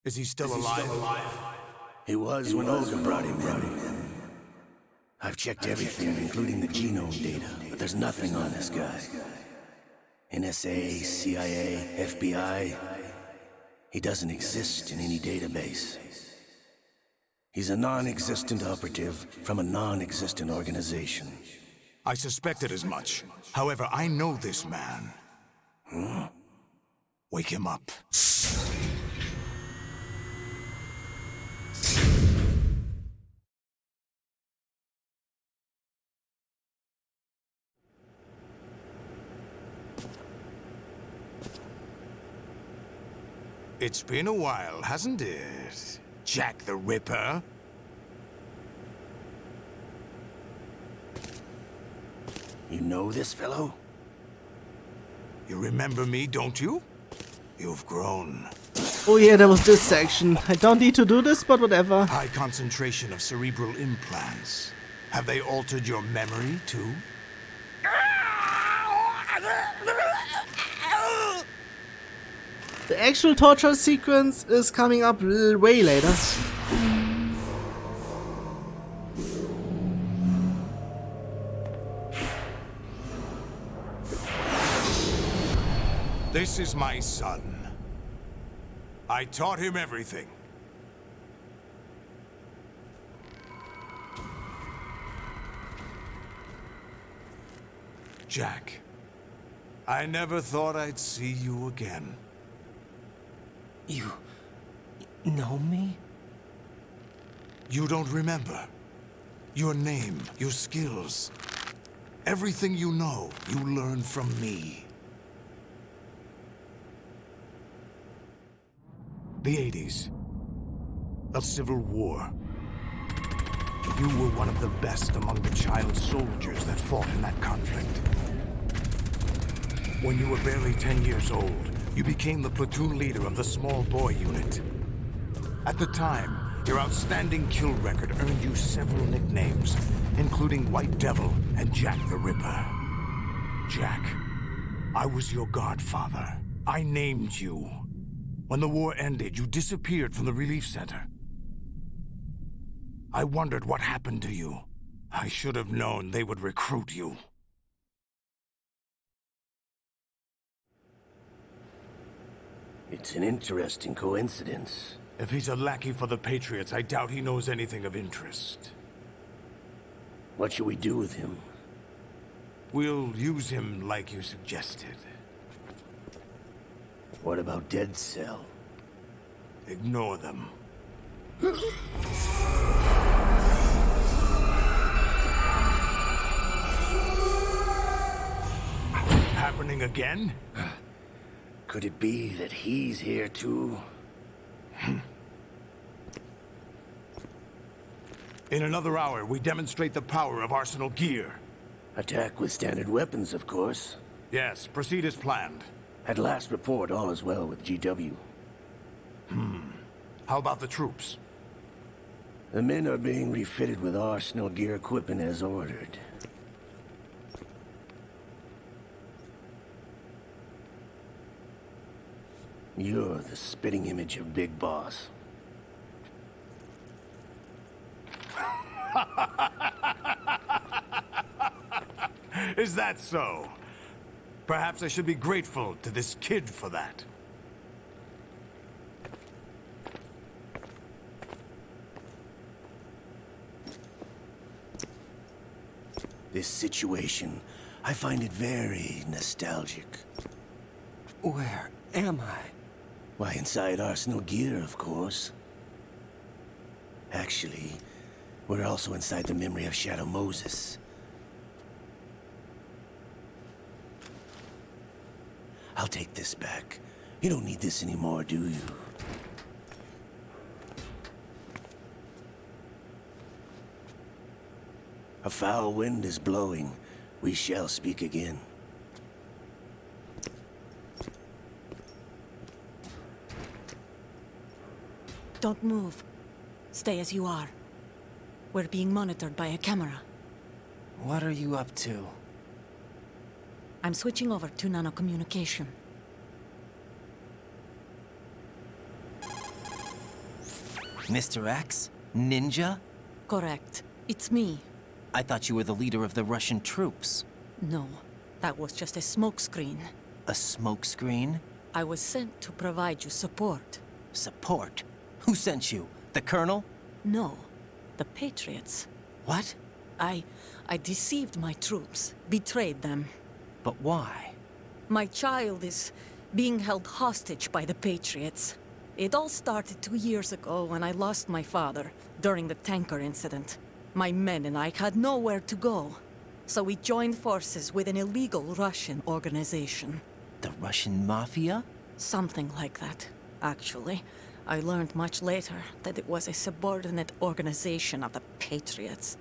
Is he still alive? He was when Olga brought him in. I've checked everything, including the genome data, but there's nothing on this guy. NSA, CIA, FBI, he doesn't exist in any database. He's a non-existent operative from a non-existent organization. I suspected as much. However, I know this man. Wake him up. It's been a while, hasn't it, Jack the Ripper? You know this fellow? You remember me, don't you? You've grown. Oh yeah, there was this section. I don't need to do this, but whatever. High concentration of cerebral implants. Have they altered your memory, too? The actual torture sequence is coming up way later. This is my son. I taught him everything. Jack, I never thought I'd see you again. You know me? You don't remember. Your name, your skills. Everything you know, you learned from me. The 80s. A civil war. You were one of the best among the child soldiers that fought in that conflict. When you were barely 10 years old, you became the platoon leader of the small boy unit. At the time, your outstanding kill record earned you several nicknames, including White Devil and Jack the Ripper. Jack, I was your godfather. I named you. When the war ended, you disappeared from the relief center. I wondered what happened to you. I should have known they would recruit you. It's an interesting coincidence. If he's a lackey for the Patriots, I doubt he knows anything of interest. What should we do with him? We'll use him like you suggested. What about Dead Cell? Ignore them. Happening again? Could it be that he's here too? In another hour, we demonstrate the power of Arsenal gear. Attack with standard weapons, of course. Yes, proceed as planned. At last report, all is well with GW. How about the troops? The men are being refitted with Arsenal gear equipment as ordered. You're the spitting image of Big Boss. Is that so? Perhaps I should be grateful to this kid for that. This situation, I find it very nostalgic. Where am I? Why, inside Arsenal gear, of course. Actually, we're also inside the memory of Shadow Moses. I'll take this back. You don't need this anymore, do you? A foul wind is blowing. We shall speak again. Don't move. Stay as you are. We're being monitored by a camera. What are you up to? I'm switching over to nanocommunication. Mr. X? Ninja? Correct. It's me. I thought you were the leader of the Russian troops. No, that was just a smokescreen. A smokescreen? I was sent to provide you support. Support? Who sent you? The Colonel? No, the Patriots. What? I deceived my troops, betrayed them. But why? My child is being held hostage by the Patriots. It all started 2 years ago when I lost my father during the tanker incident. My men and I had nowhere to go. So we joined forces with an illegal Russian organization. The Russian Mafia? Something like that, actually. I learned much later that it was a subordinate organization of the Patriots.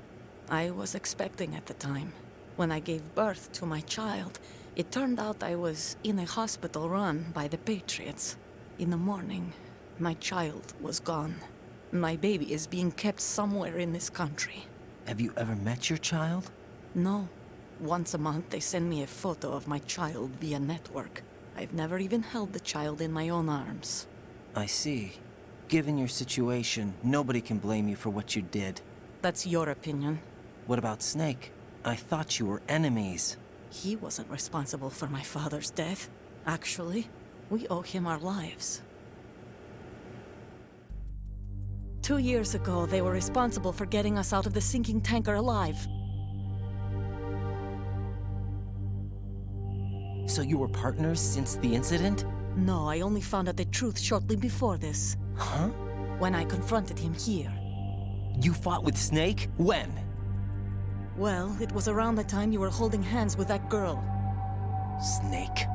I was expecting at the time. When I gave birth to my child, it turned out I was in a hospital run by the Patriots. In the morning, my child was gone. My baby is being kept somewhere in this country. Have you ever met your child? No. Once a month, they send me a photo of my child via network. I've never even held the child in my own arms. I see. Given your situation, nobody can blame you for what you did. That's your opinion. What about Snake? I thought you were enemies. He wasn't responsible for my father's death. Actually, we owe him our lives. 2 years ago, they were responsible for getting us out of the sinking tanker alive. So you were partners since the incident? No, I only found out the truth shortly before this. Huh? When I confronted him here. You fought with Snake? When? Well, it was around the time you were holding hands with that girl. Snake.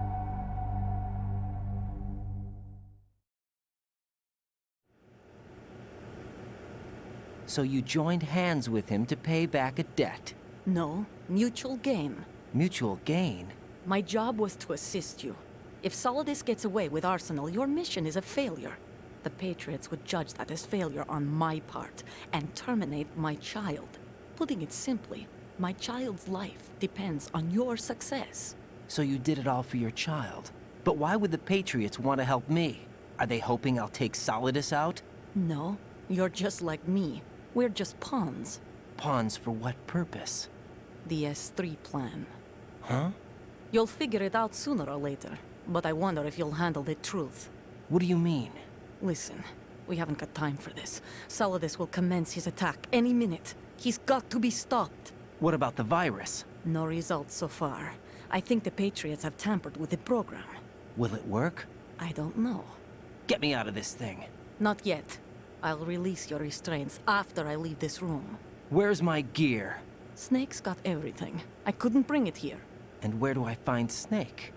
So you joined hands with him to pay back a debt? No, mutual gain. Mutual gain? My job was to assist you. If Solidus gets away with Arsenal, your mission is a failure. The Patriots would judge that as failure on my part and terminate my child. Putting it simply, my child's life depends on your success. So you did it all for your child. But why would the Patriots want to help me? Are they hoping I'll take Solidus out? No, you're just like me. We're just pawns. Pawns for what purpose? The S3 plan. Huh? You'll figure it out sooner or later, but I wonder if you'll handle the truth. What do you mean? Listen, we haven't got time for this. Solidus will commence his attack any minute. He's got to be stopped. What about the virus? No results so far. I think the Patriots have tampered with the program. Will it work? I don't know. Get me out of this thing. Not yet. I'll release your restraints after I leave this room. Where's my gear? Snake's got everything. I couldn't bring it here. And where do I find Snake?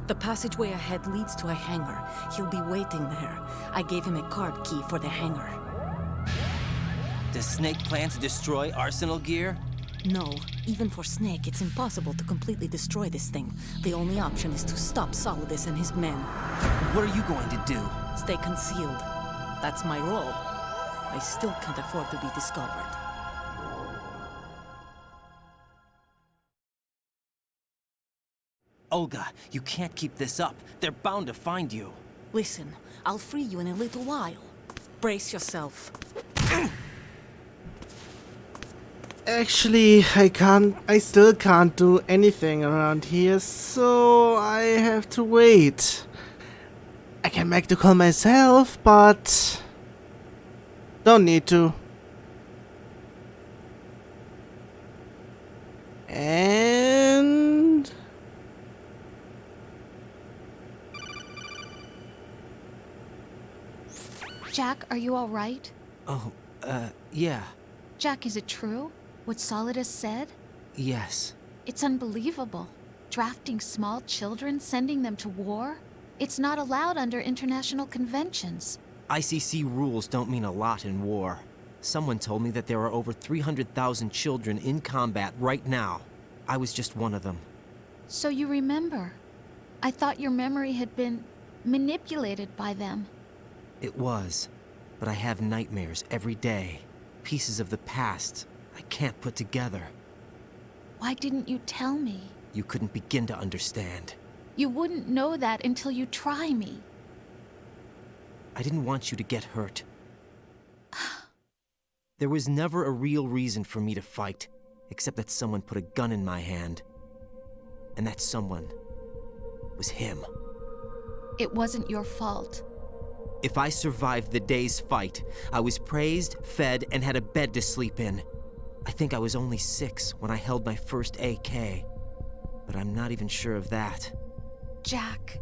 The passageway ahead leads to a hangar. He'll be waiting there. I gave him a card key for the hangar. Does Snake plan to destroy Arsenal gear? No, even for Snake, it's impossible to completely destroy this thing. The only option is to stop Solidus and his men. What are you going to do? Stay concealed. That's my role. I still can't afford to be discovered. Olga, you can't keep this up. They're bound to find you. Listen, I'll free you in a little while. Brace yourself. Actually, I still can't do anything around here, so I have to wait. I can make the call myself, but don't need to. And Jack, are you all right? Oh, yeah. Jack, is it true? What Solidus said? Yes. It's unbelievable. Drafting small children, sending them to war? It's not allowed under international conventions. ICC rules don't mean a lot in war. Someone told me that there are over 300,000 children in combat right now. I was just one of them. So you remember. I thought your memory had been manipulated by them. It was. But I have nightmares every day. Pieces of the past I can't put together. Why didn't you tell me? You couldn't begin to understand. You wouldn't know that until you try me. I didn't want you to get hurt. There was never a real reason for me to fight, except that someone put a gun in my hand. And that someone was him. It wasn't your fault. If I survived the day's fight, I was praised, fed, and had a bed to sleep in. I think I was only 6 when I held my first AK. But I'm not even sure of that. Jack.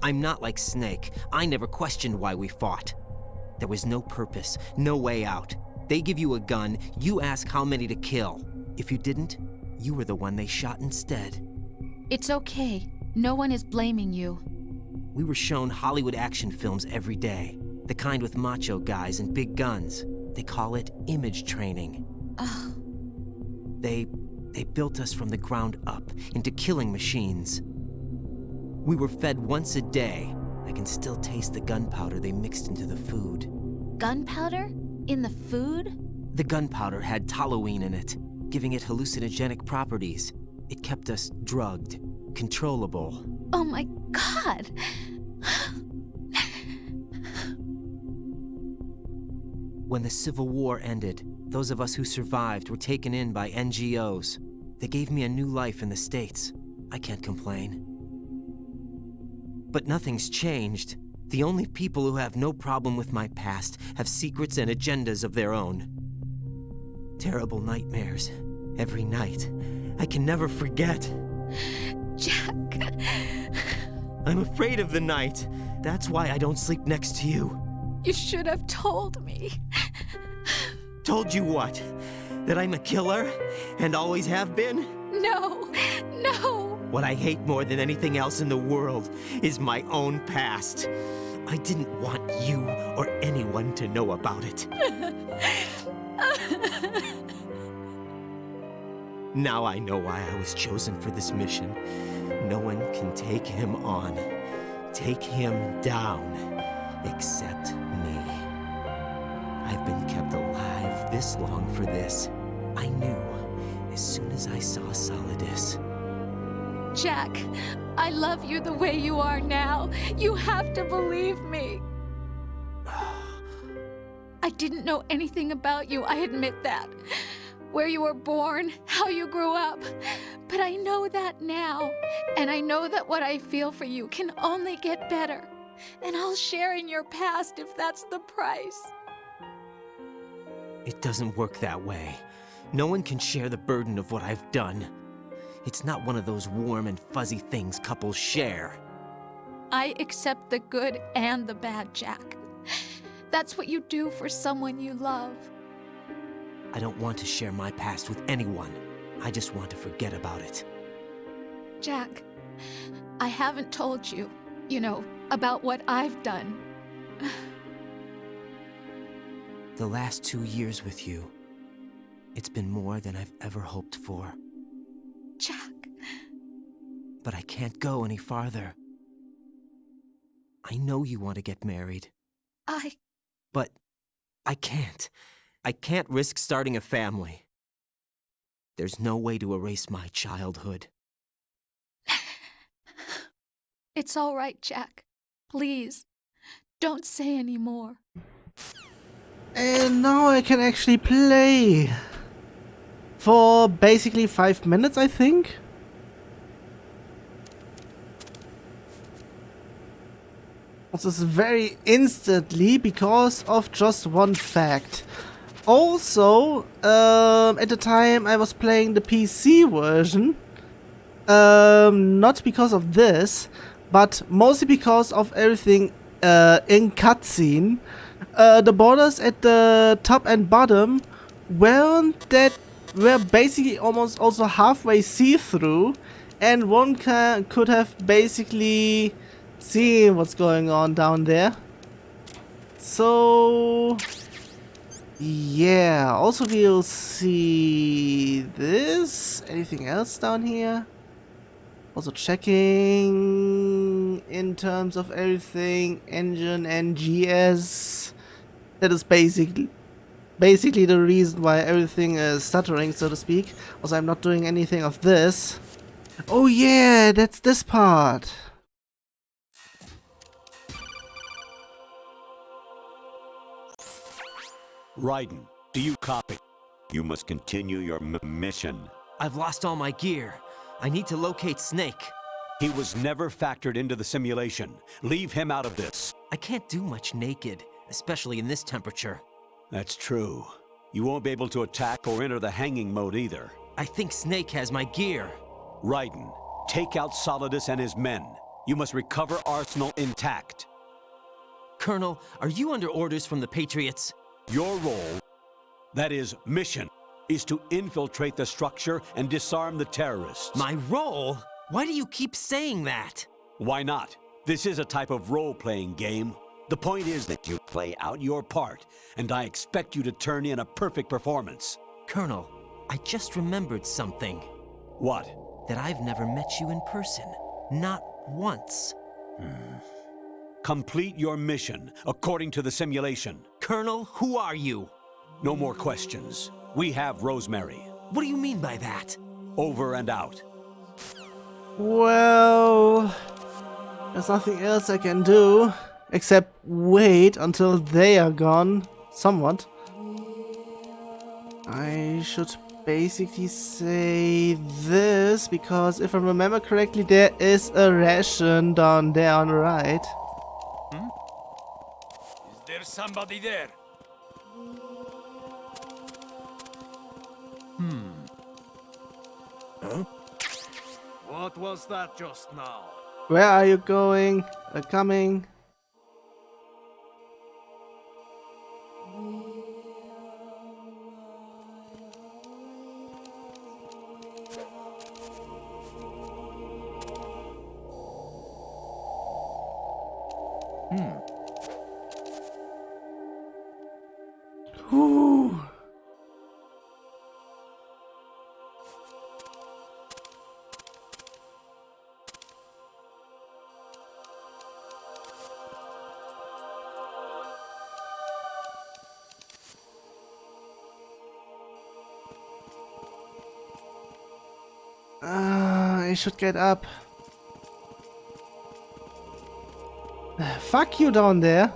I'm not like Snake. I never questioned why we fought. There was no purpose, no way out. They give you a gun, you ask how many to kill. If you didn't, you were the one they shot instead. It's okay. No one is blaming you. We were shown Hollywood action films every day. The kind with macho guys and big guns. They call it image training. Ugh. They built us from the ground up into killing machines. We were fed once a day. I can still taste the gunpowder they mixed into the food. Gunpowder? In the food? The gunpowder had toluene in it, giving it hallucinogenic properties. It kept us drugged, controllable. Oh my God! When the Civil War ended, those of us who survived were taken in by NGOs. They gave me a new life in the States. I can't complain. But nothing's changed. The only people who have no problem with my past have secrets and agendas of their own. Terrible nightmares. Every night. I can never forget. Jack. I'm afraid of the night. That's why I don't sleep next to you. You should have told me. Told you what? That I'm a killer? And always have been? No, no. What I hate more than anything else in the world is my own past. I didn't want you or anyone to know about it. Now I know why I was chosen for this mission. No one can take him on, take him down, except me. I've been kept alive this long for this. I knew as soon as I saw Solidus. Jack, I love you the way you are now. You have to believe me. I didn't know anything about you, I admit that. Where you were born, how you grew up. But I know that now. And I know that what I feel for you can only get better. And I'll share in your past if that's the price. It doesn't work that way. No one can share the burden of what I've done. It's not one of those warm and fuzzy things couples share. I accept the good and the bad, Jack. That's what you do for someone you love. I don't want to share my past with anyone. I just want to forget about it. Jack, I haven't told you, about what I've done. The last 2 years with you, it's been more than I've ever hoped for. Jack. But I can't go any farther. I know you want to get married. But I can't. I can't risk starting a family. There's no way to erase my childhood. It's all right, Jack. Please, don't say any more. And now I can actually play. For basically 5 minutes, I think. This is very instantly because of just one fact. Also, at the time I was playing the PC version, not because of this, but mostly because of everything in cutscene. The borders at the top and bottom were basically almost also halfway see-through, and one could have basically seen what's going on down there. So yeah, also we'll see this. Anything else down here? Also checking in terms of everything, engine and GS. That is basically the reason why everything is stuttering, so to speak. Also, I'm not doing anything of this. Oh yeah, that's this part. Raiden, do you copy? You must continue your mission. I've lost all my gear. I need to locate Snake. He was never factored into the simulation. Leave him out of this. I can't do much naked, especially in this temperature. That's true. You won't be able to attack or enter the hanging mode either. I think Snake has my gear. Raiden, take out Solidus and his men. You must recover Arsenal intact. Colonel, are you under orders from the Patriots? Your role, that is, mission, is to infiltrate the structure and disarm the terrorists. My role? Why do you keep saying that? Why not? This is a type of role-playing game. The point is that you play out your part, and I expect you to turn in a perfect performance. Colonel, I just remembered something. What? That I've never met you in person. Not once. Complete your mission, according to the simulation. Colonel, who are you? No more questions. We have Rosemary. What do you mean by that? Over and out. Well, there's nothing else I can do except wait until they are gone. Somewhat. I should basically say this because if I remember correctly, there is a ration down there on the right. Is there somebody there? Huh? What was that just now? Where are you going? Coming? Whew. I should get up. Fuck you down there.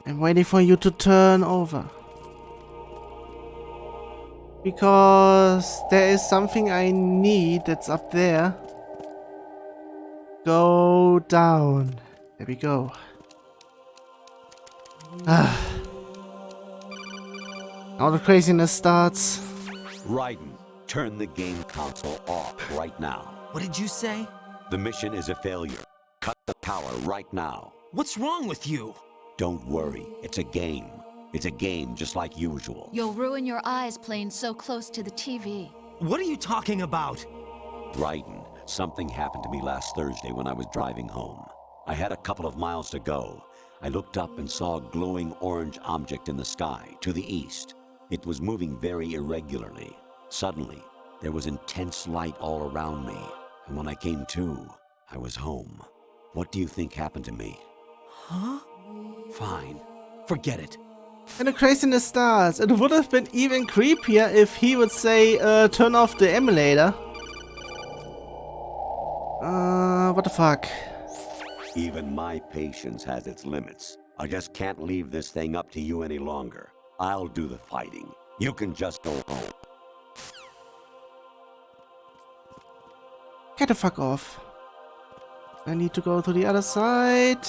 I'm waiting for you to turn over. Because there is something I need that's up there. Go down. There we go. Now the craziness starts. Raiden, turn the game console off right now. What did you say? The mission is a failure. Cut the power right now. What's wrong with you? Don't worry, it's a game. It's a game just like usual. You'll ruin your eyes playing so close to the TV. What are you talking about? Raiden, something happened to me last Thursday when I was driving home. I had a couple of miles to go. I looked up and saw a glowing orange object in the sky to the east. It was moving very irregularly. Suddenly, there was intense light all around me, and when I came to, I was home. What do you think happened to me? Huh? Fine. Forget it. And the craziness starts. It would have been even creepier if he would say, turn off the emulator. What the fuck? Even my patience has its limits. I just can't leave this thing up to you any longer. I'll do the fighting. You can just go home. Get the fuck off. I need to go to the other side.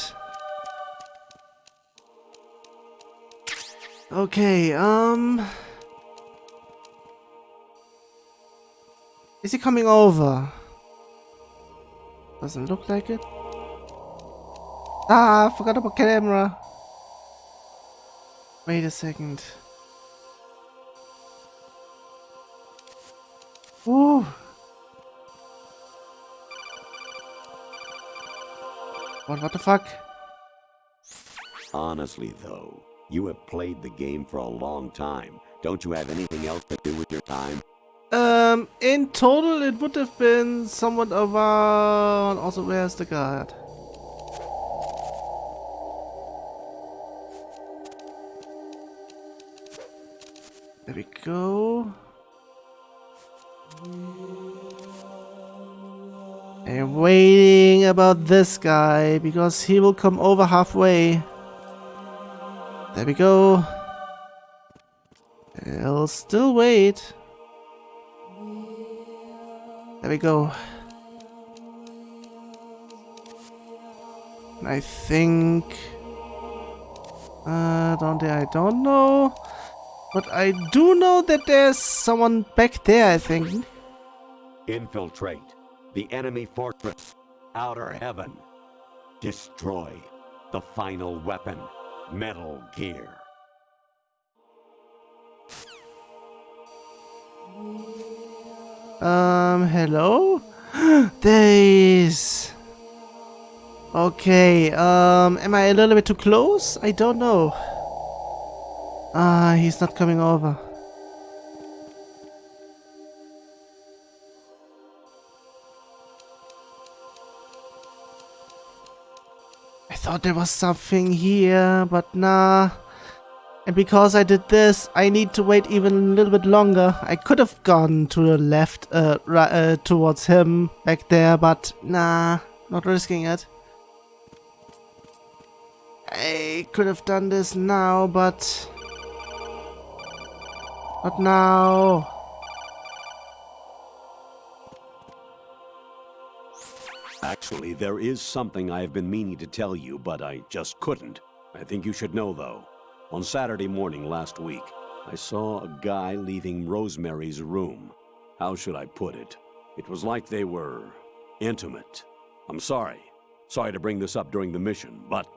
Okay, is he coming over? Doesn't look like it. Ah, I forgot about camera. Wait a second. Ooh. What the fuck? Honestly, though, you have played the game for a long time. Don't you have anything else to do with your time? In total, it would have been somewhat around. Also, where's the guard? There we go. I'm waiting about this guy because he will come over halfway. There we go. I'll still wait. There we go. I think... I don't know. But I do know that there's someone back there, I think. Infiltrate the enemy fortress, Outer Heaven. Destroy the final weapon, Metal Gear. Hello? Days. Okay, am I a little bit too close? I don't know. He's not coming over. I thought there was something here, but nah. And because I did this, I need to wait even a little bit longer. I could have gone to the left, towards him back there, but nah, not risking it. I could have done this now, but not now. Actually, there is something I have been meaning to tell you, but I just couldn't. I think you should know, though. On Saturday morning last week, I saw a guy leaving Rosemary's room. How should I put it? It was like they were intimate. I'm sorry. Sorry to bring this up during the mission, but...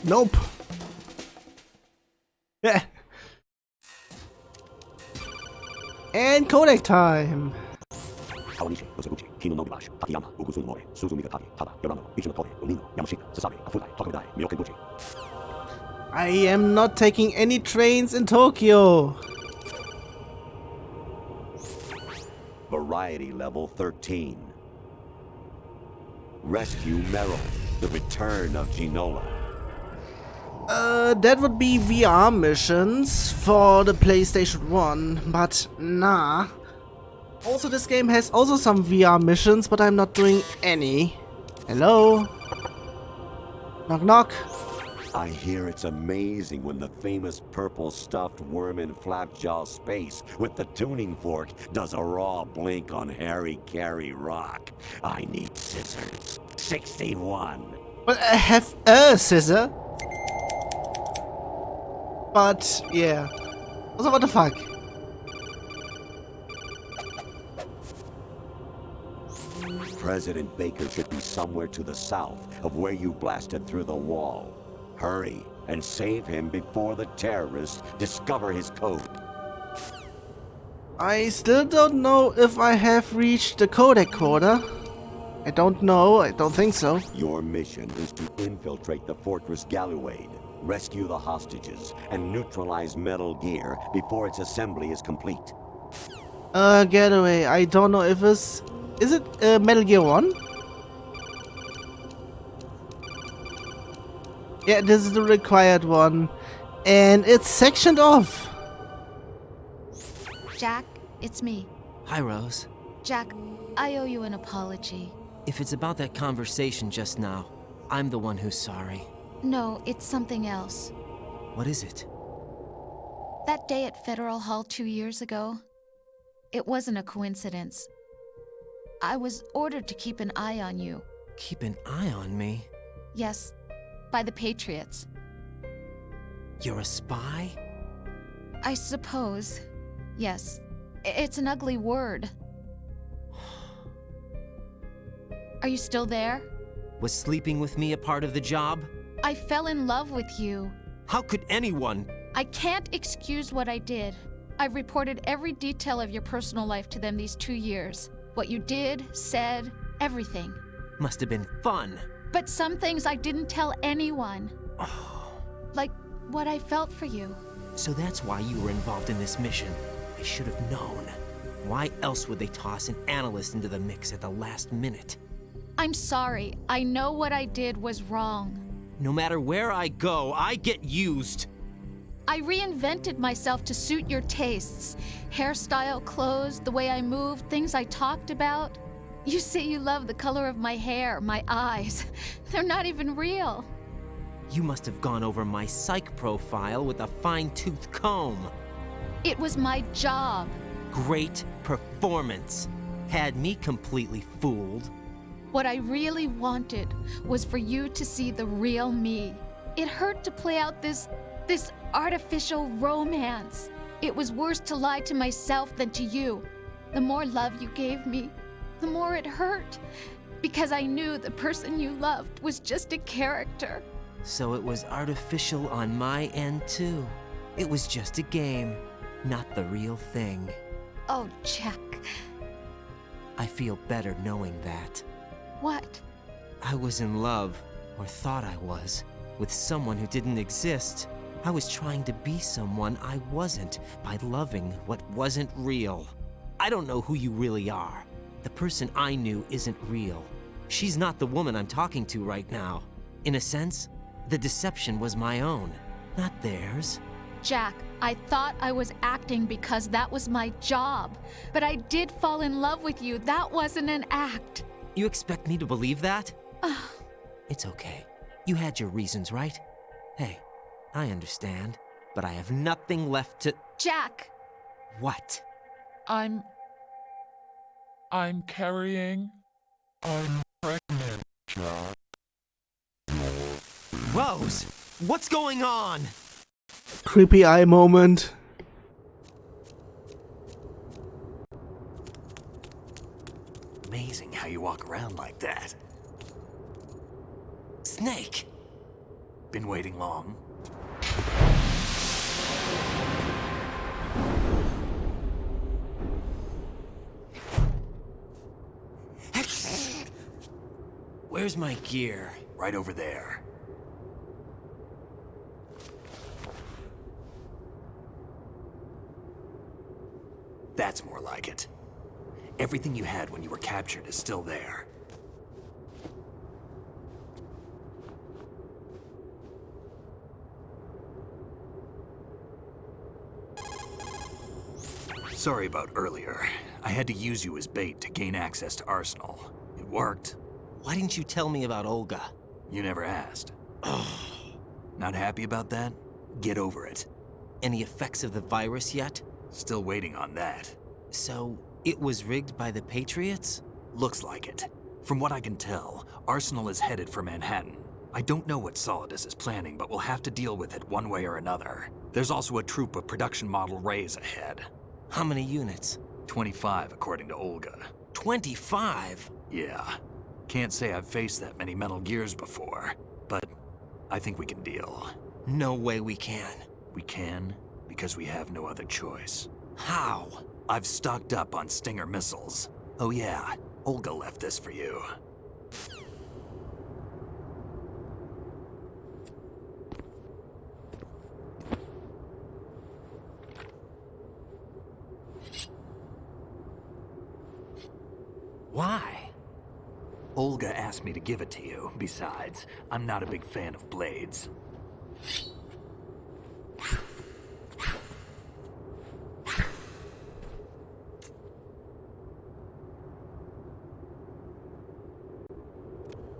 Nope. Yeah. And codec time. I am not taking any trains in Tokyo. Variety level 13. Rescue Meryl, the return of Ginola. That would be VR missions for the PlayStation 1, but nah. Also, this game has also some VR missions, but I'm not doing any. Hello? Knock knock. I hear it's amazing when the famous purple stuffed worm in Flapjaw space with the tuning fork does a raw blink on Harry Carey rock. I need scissors. 61. Well, I have a scissor. But, yeah. Also, what the fuck? President Baker should be somewhere to the south of where you blasted through the wall. Hurry and save him before the terrorists discover his code. I still don't know if I have reached the codec quota. I don't know. I don't think so. Your mission is to infiltrate the Fortress Galluade, rescue the hostages, and neutralize Metal Gear before its assembly is complete. Getaway. I don't know if it's... Is it Metal Gear 1? Yeah, this is the required one. And it's sectioned off. Jack, it's me. Hi, Rose. Jack, I owe you an apology. If it's about that conversation just now, I'm the one who's sorry. No, it's something else. What is it? That day at Federal Hall 2 years ago, it wasn't a coincidence. I was ordered to keep an eye on you. Keep an eye on me? Yes, by the Patriots. You're a spy? I suppose. Yes. It's an ugly word. Are you still there? Was sleeping with me a part of the job? I fell in love with you. How could anyone? I can't excuse what I did. I've reported every detail of your personal life to them these 2 years. What you did, said, everything. Must have been fun. But some things I didn't tell anyone. Like what I felt for you. So that's why you were involved in this mission. I should have known. Why else would they toss an analyst into the mix at the last minute? I'm sorry. I know what I did was wrong. No matter where I go, I get used. I reinvented myself to suit your tastes. Hairstyle, clothes, the way I moved, things I talked about. You say you love the color of my hair, my eyes. They're not even real. You must have gone over my psych profile with a fine-tooth comb. It was my job. Great performance. Had me completely fooled. What I really wanted was for you to see the real me. It hurt to play out this artificial romance. It was worse to lie to myself than to you. The more love you gave me, the more it hurt. Because I knew the person you loved was just a character. So it was artificial on my end too. It was just a game, not the real thing. Oh, Jack. I feel better knowing that. What? I was in love, or thought I was, with someone who didn't exist. I was trying to be someone I wasn't by loving what wasn't real. I don't know who you really are. The person I knew isn't real. She's not the woman I'm talking to right now. In a sense, the deception was my own, not theirs. Jack, I thought I was acting because that was my job. But I did fall in love with you. That wasn't an act. You expect me to believe that? It's okay. You had your reasons, right? Hey, I understand, but I have nothing left to... Jack! What? I'm carrying. I'm pregnant, Jack. Rose, what's going on? Creepy eye moment. Amazing how you walk around like that. Snake! Been waiting long? Where's my gear? Right over there. That's more like it. Everything you had when you were captured is still there. Sorry about earlier. I had to use you as bait to gain access to Arsenal. It worked. Why didn't you tell me about Olga? You never asked. Not happy about that? Get over it. Any effects of the virus yet? Still waiting on that. So, it was rigged by the Patriots? Looks like it. From what I can tell, Arsenal is headed for Manhattan. I don't know what Solidus is planning, but we'll have to deal with it one way or another. There's also a troop of production model Rays ahead. How many units? 25, according to Olga. 25? Yeah. Can't say I've faced that many Metal Gears before, but I think we can deal. No way we can. We can, because we have no other choice. How? I've stocked up on Stinger missiles. Oh yeah, Olga left this for you. Why? Olga asked me to give it to you. Besides, I'm not a big fan of blades.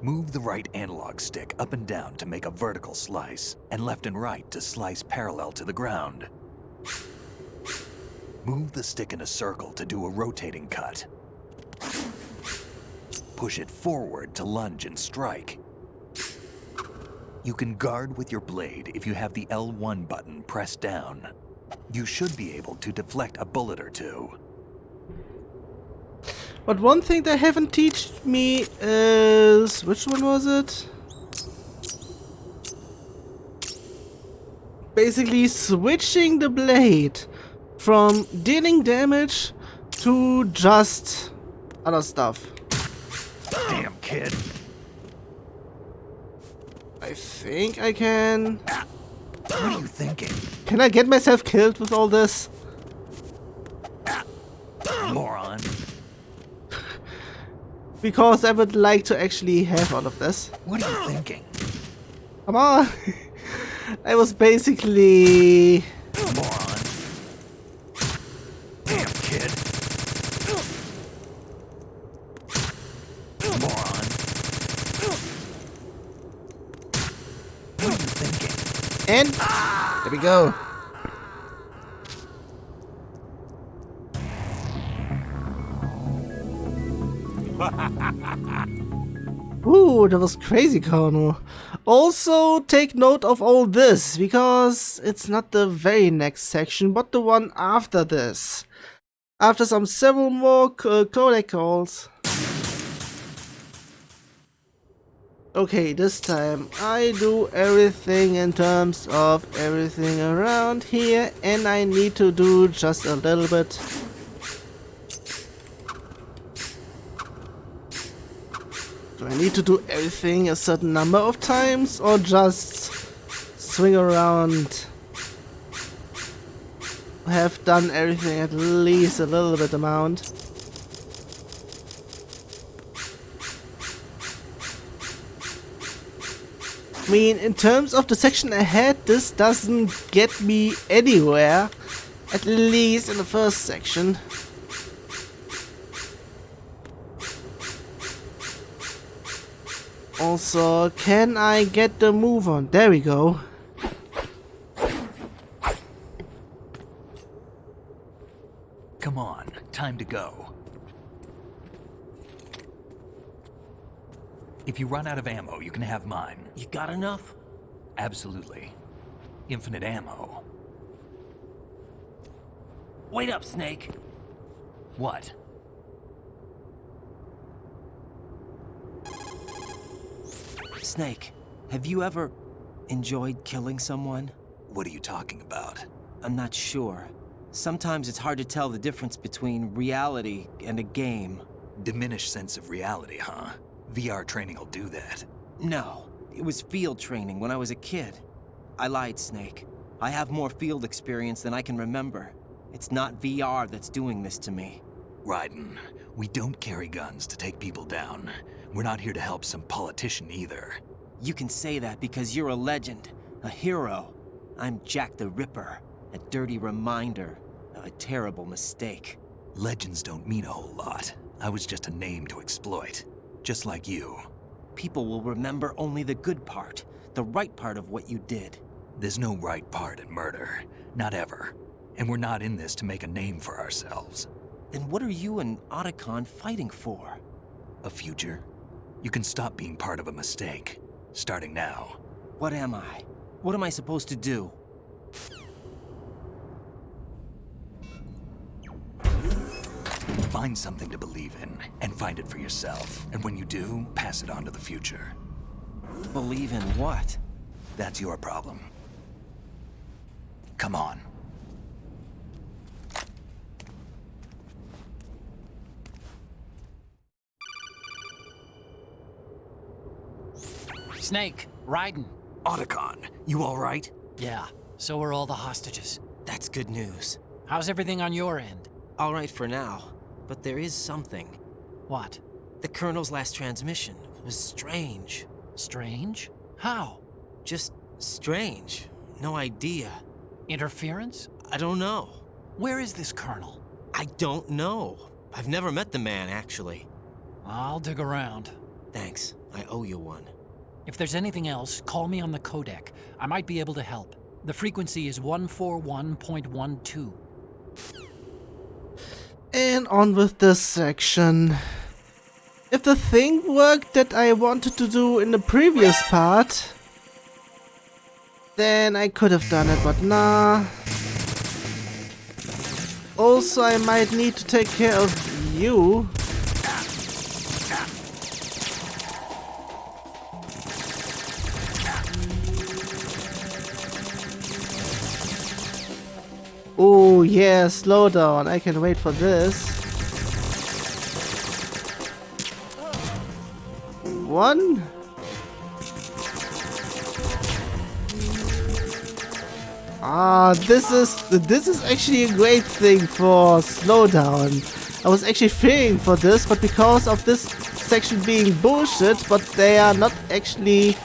Move the right analog stick up and down to make a vertical slice, and left and right to slice parallel to the ground. Move the stick in a circle to do a rotating cut. Push it forward to lunge and strike. You can guard with your blade if you have the L1 button pressed down. You should be able to deflect a bullet or two. But one thing they haven't taught me is... which one was it? Basically switching the blade from dealing damage to just other stuff. Damn kid. I think I can... What are you thinking? Can I get myself killed with all this? Moron. Because I would like to actually have all of this. What are you thinking? Come on! I was basically... Moron. Damn kid. Moron. What are you thinking? And... there we go. Ooh, that was crazy, Kono. Also, take note of all this, because it's not the very next section, but the one after this. After several more codec calls. Okay, this time I do everything in terms of everything around here, and I need to do just a little bit. Do I need to do everything a certain number of times, or just swing around? Have done everything at least a little bit amount. I mean, in terms of the section ahead, this doesn't get me anywhere, at least in the first section. Also, can I get the move on? There we go. Come on, time to go. If you run out of ammo, you can have mine. You got enough? Absolutely. Infinite ammo. Wait up, Snake. What? Snake, have you ever enjoyed killing someone? What are you talking about? I'm not sure. Sometimes it's hard to tell the difference between reality and a game. Diminished sense of reality, huh? VR training will do that. No, it was field training when I was a kid. I lied, Snake. I have more field experience than I can remember. It's not VR that's doing this to me. Raiden, we don't carry guns to take people down. We're not here to help some politician either. You can say that because you're a legend, a hero. I'm Jack the Ripper, a dirty reminder of a terrible mistake. Legends don't mean a whole lot. I was just a name to exploit, just like you. People will remember only the good part, the right part of what you did. There's no right part in murder, not ever. And we're not in this to make a name for ourselves. Then what are you and Aaaaand fighting for? A future? You can stop being part of a mistake, starting now. What am I? What am I supposed to do? Find something to believe in, and find it for yourself. And when you do, pass it on to the future. Believe in what? That's your problem. Come on. Snake, Raiden. Aaaaand, you all right? Yeah, so are all the hostages. That's good news. How's everything on your end? All right for now, but there is something. What? The Colonel's last transmission was strange. Strange? How? Just strange. No idea. Interference? I don't know. Where is this Colonel? I don't know. I've never met the man, actually. I'll dig around. Thanks. I owe you one. If there's anything else, call me on the codec. I might be able to help. The frequency is 141.12. And on with this section. If the thing worked that I wanted to do in the previous part, then I could have done it, but nah. Also, I might need to take care of you. Oh yeah, slow down. I can wait for this. one. This is actually a great thing for slowdown. I was actually fearing for this, but because of this section being bullshit, but they are not actually,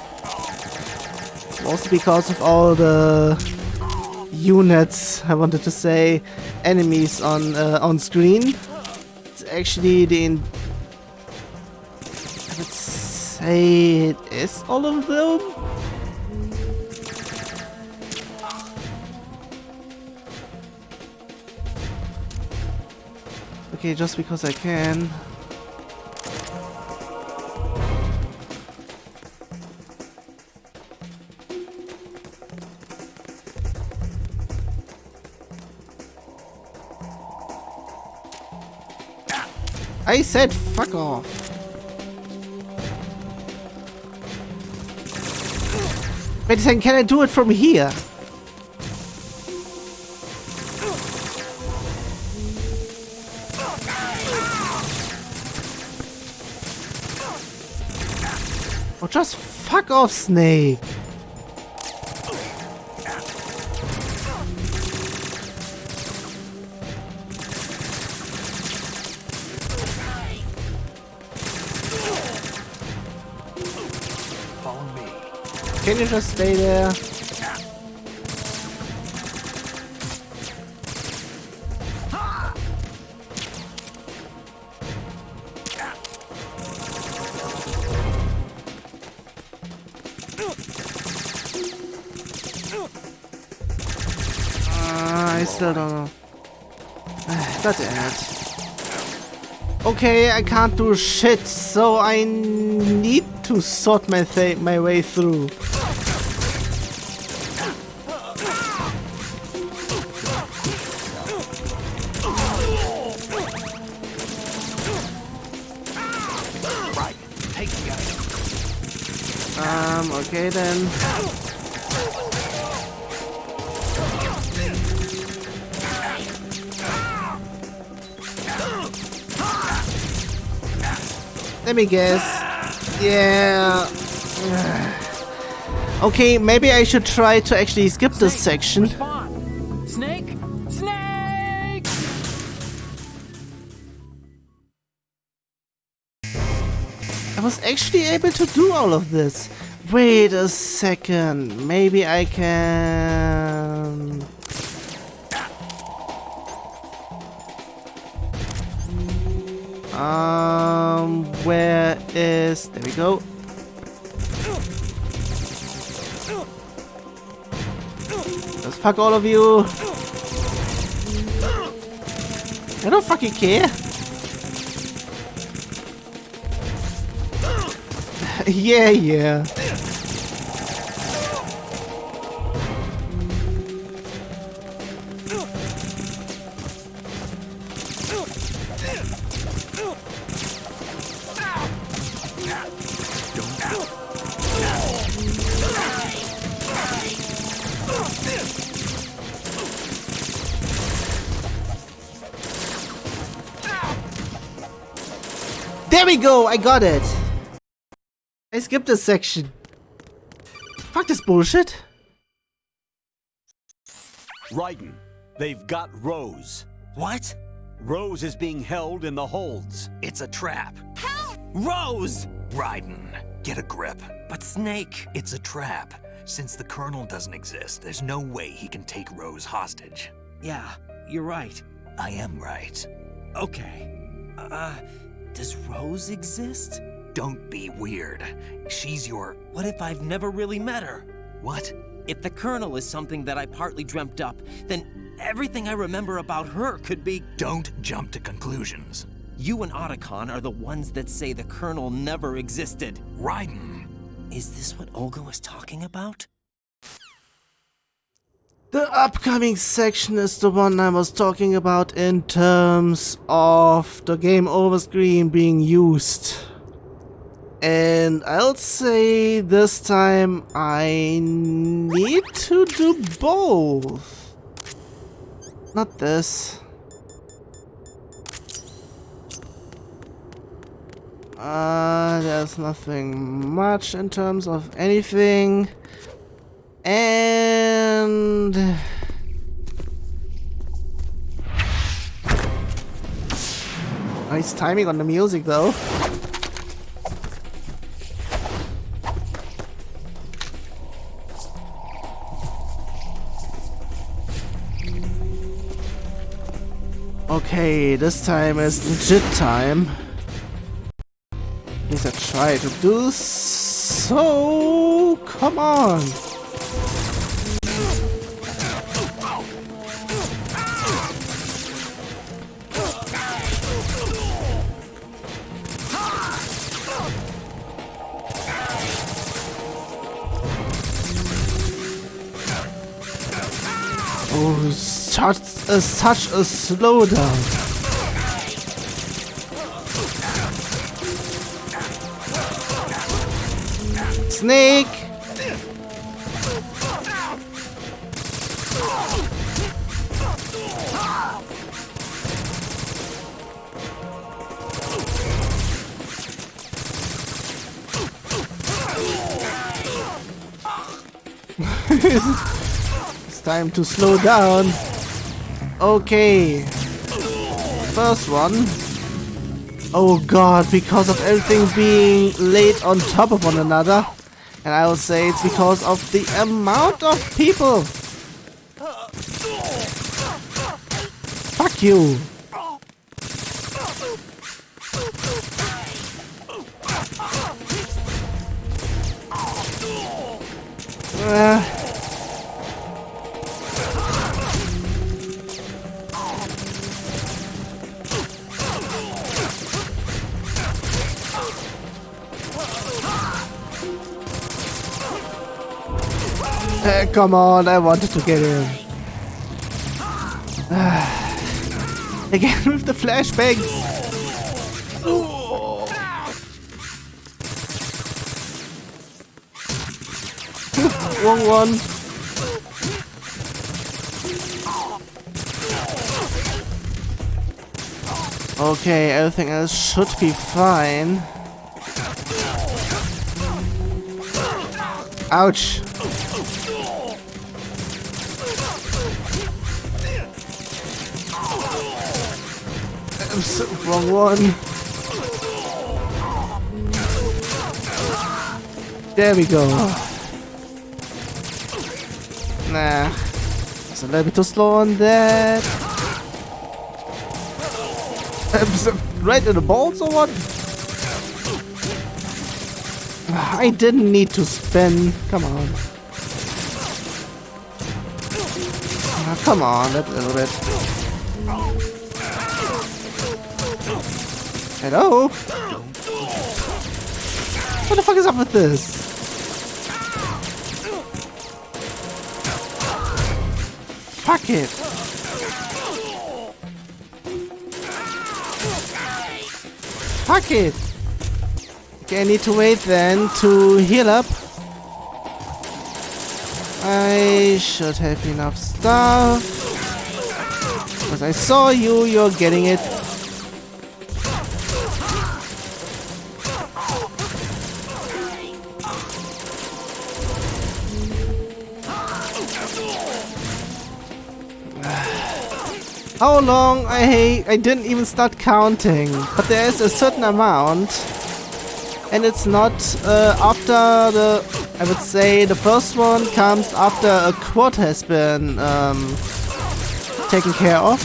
mostly because of all the units, I wanted to say, enemies on screen. It's actually I would say it is all of them. Okay, just because I can. I said fuck off. Wait a second, can I do it from here? Oh, just fuck off, Snake. Follow me. Can you just stay there? I still don't know. God damn it. Okay, I can't do shit, so I need to sort my way through. Right, take the guy. Okay then. Let me guess. Yeah. Okay, maybe I should try to actually skip this section. Respond. Snake? Snake! I was actually able to do all of this. Wait a second. Maybe I can... where is... There we go. Just fuck all of you. I don't fucking care. Yeah. There we go, I got it. I skipped this section. Fuck this bullshit. Raiden, they've got Rose. What? Rose is being held in the holds. It's a trap. Rose! Raiden, get a grip. But Snake, It's a trap. Since the Colonel doesn't exist, there's no way he can take Rose hostage. yeah, you're right. I am right. Okay. Does Rose exist? Don't be weird. She's your... What if I've never really met her? What? If the Colonel is something that I partly dreamt up, then everything I remember about her could be... Don't jump to conclusions. You and Otacon are the ones that say the Colonel never existed. Raiden. Is this what Olga was talking about? The upcoming section is the one I was talking about in terms of the game over screen being used. And I'll say this time I need to do both. Not this. There's nothing much in terms of anything. And nice timing on the music though. Okay, this time is legit time. At least I try to do so. Come on. Oh, such a slowdown. Snake. It's time to slow down. Okay. First one. Oh god, because of everything being laid on top of one another. And I would say it's because of the amount of people. Fuck you. Come on, I wanted to get in. Again with the flashbangs. Wrong one. Okay, everything else should be fine. Ouch. Wrong one. There we go. Nah. It's a little bit too slow on that. Right in the balls or what? I didn't need to spin. Come on. Come on, that little bit. Hello? What the fuck is up with this? Fuck it. Fuck it. Okay, I need to wait then to heal up. I should have enough stuff. Because I saw you, you're getting it. How long? I didn't even start counting, but there is a certain amount, and it's not after the. I would say the first one comes after a quad has been taken care of.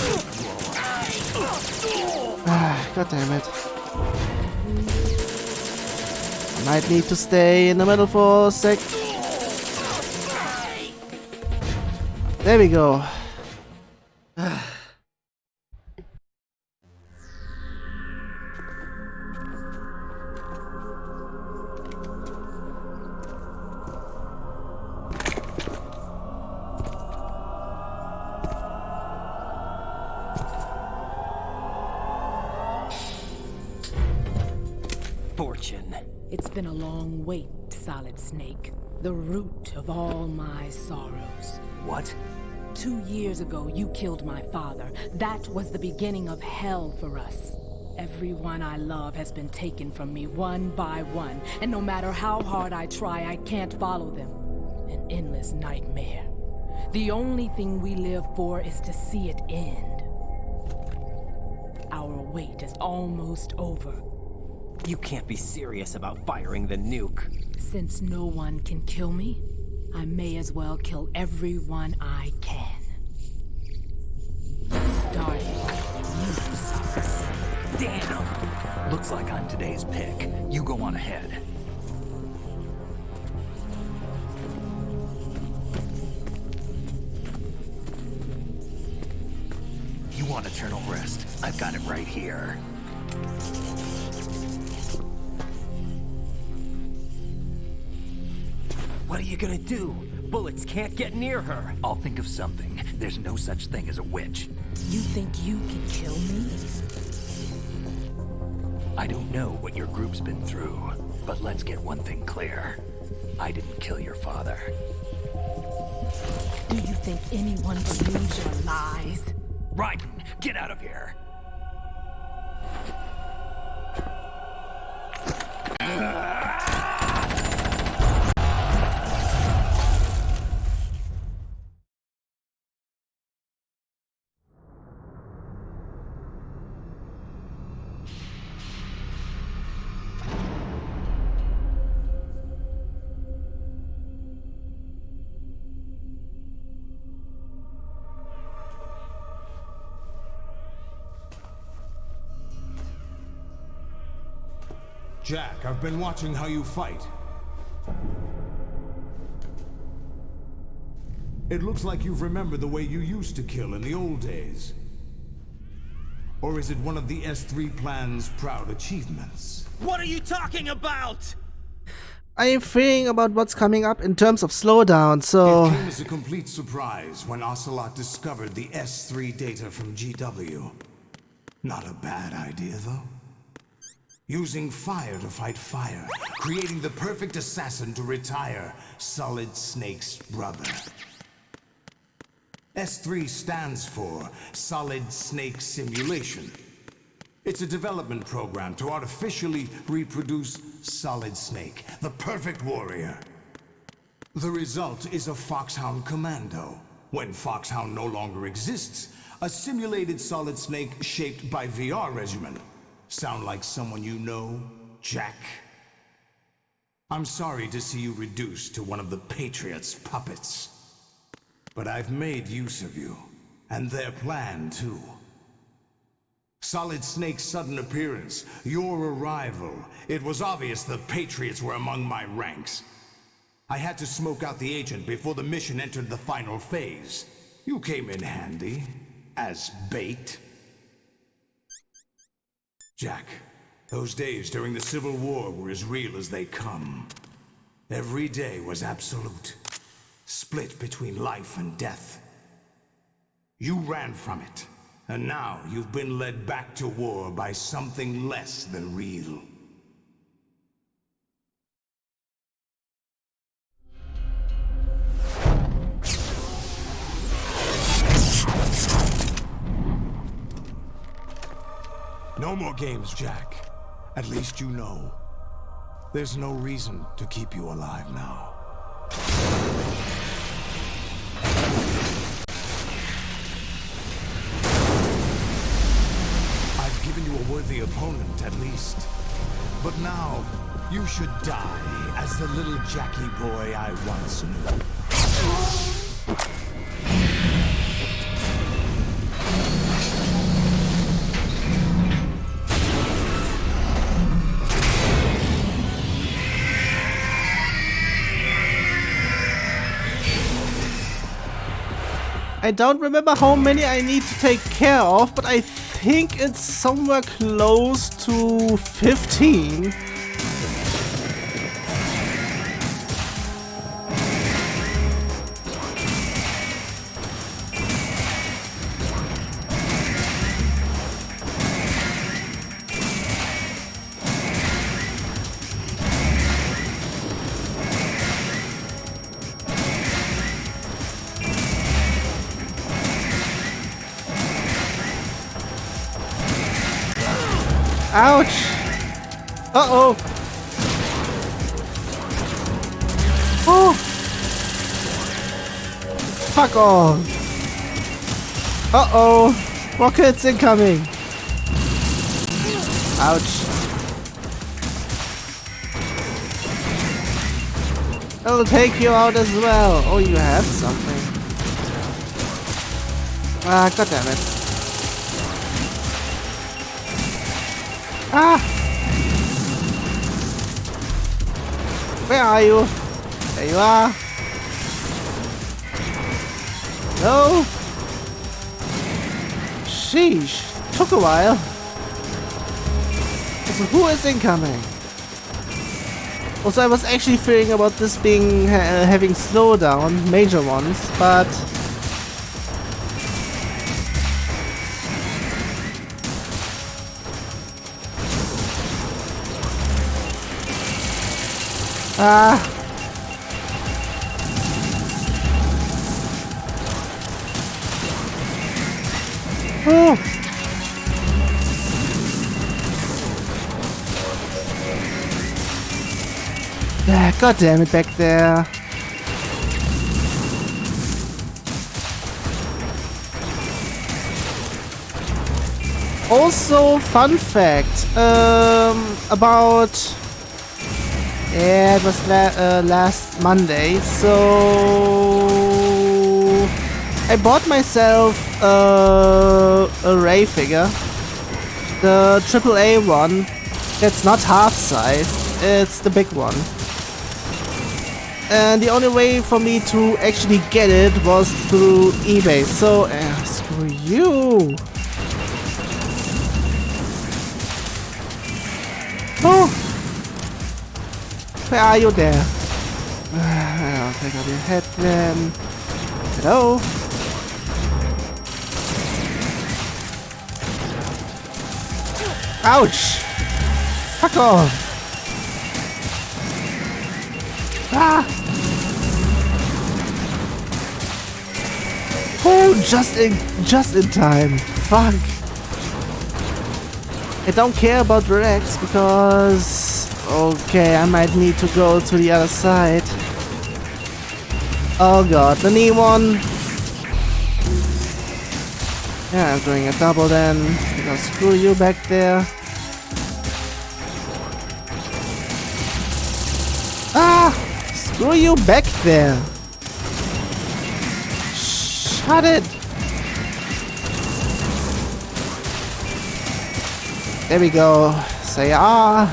God damn it! I might need to stay in the middle for a sec. There we go. Fortune. It's been a long wait, Solid Snake. The root of all my sorrows. What? 2 years ago, you killed my father. That was the beginning of hell for us. Everyone I love has been taken from me one by one, and no matter how hard I try, I can't follow them. An endless nightmare. The only thing we live for is to see it end. Our wait is almost over. You can't be serious about firing the nuke. Since no one can kill me, I may as well kill everyone I can. Starting with you, Solidus. Damn! Looks like I'm today's pick. You go on ahead. You want eternal rest? I've got it right here. What are you gonna do? Bullets can't get near her. I'll think of something. There's no such thing as a witch. You think you can kill me? I don't know what your group's been through, but let's get one thing clear. I didn't kill your father. Do you think anyone believes your lies? Raiden, get out of here! Jack, I've been watching how you fight. It looks like you've remembered the way you used to kill in the old days. Or is it one of the S3 plan's proud achievements? What are you talking about? I am thinking about what's coming up in terms of slowdown, so... It came as a complete surprise when Ocelot discovered the S3 data from GW. Not a bad idea, though. Using fire to fight fire, creating the perfect assassin to retire Solid Snake's brother. S3 stands for Solid Snake Simulation. It's a development program to artificially reproduce Solid Snake, the perfect warrior. The result is a Foxhound Commando. When Foxhound no longer exists, a simulated Solid Snake shaped by VR regimen. Sound like someone you know, Jack? I'm sorry to see you reduced to one of the Patriots' puppets. But I've made use of you, and their plan too. Solid Snake's sudden appearance, your arrival, it was obvious the Patriots were among my ranks. I had to smoke out the agent before the mission entered the final phase. You came in handy, as bait. Jack, those days during the Civil War were as real as they come. Every day was absolute, split between life and death. You ran from it, and now you've been led back to war by something less than real. No more games, Jack. At least you know. There's no reason to keep you alive now. I've given you a worthy opponent, at least. But now, you should die as the little Jackie boy I once knew. I don't remember how many I need to take care of, but I think it's somewhere close to 15. Ouch! Uh-oh! Oh! Fuck off! Uh-oh! Rockets incoming! Ouch! I'll take you out as well! Oh, you have something. Ah, goddammit. Ah! Where are you? There you are! No! Sheesh! Took a while. So who is incoming? Also, I was actually fearing about this being having slowdown, major ones, but oh. God damn it, back there. Also, fun fact about it was last Monday. So I bought myself a Ray figure, the AAA one. That's not half size. It's the big one. And the only way for me to actually get it was through eBay. So, screw you. Oh! Where are you there? I'll take off your head then. Hello? Ouch! Fuck off! Ah! Oh, just in time. Fuck. I don't care about Rex because okay, I might need to go to the other side. Oh god, the knee one. Yeah, I'm doing a double then. Because screw you back there. Ah! Screw you back there! Shut it! There we go. Say ah!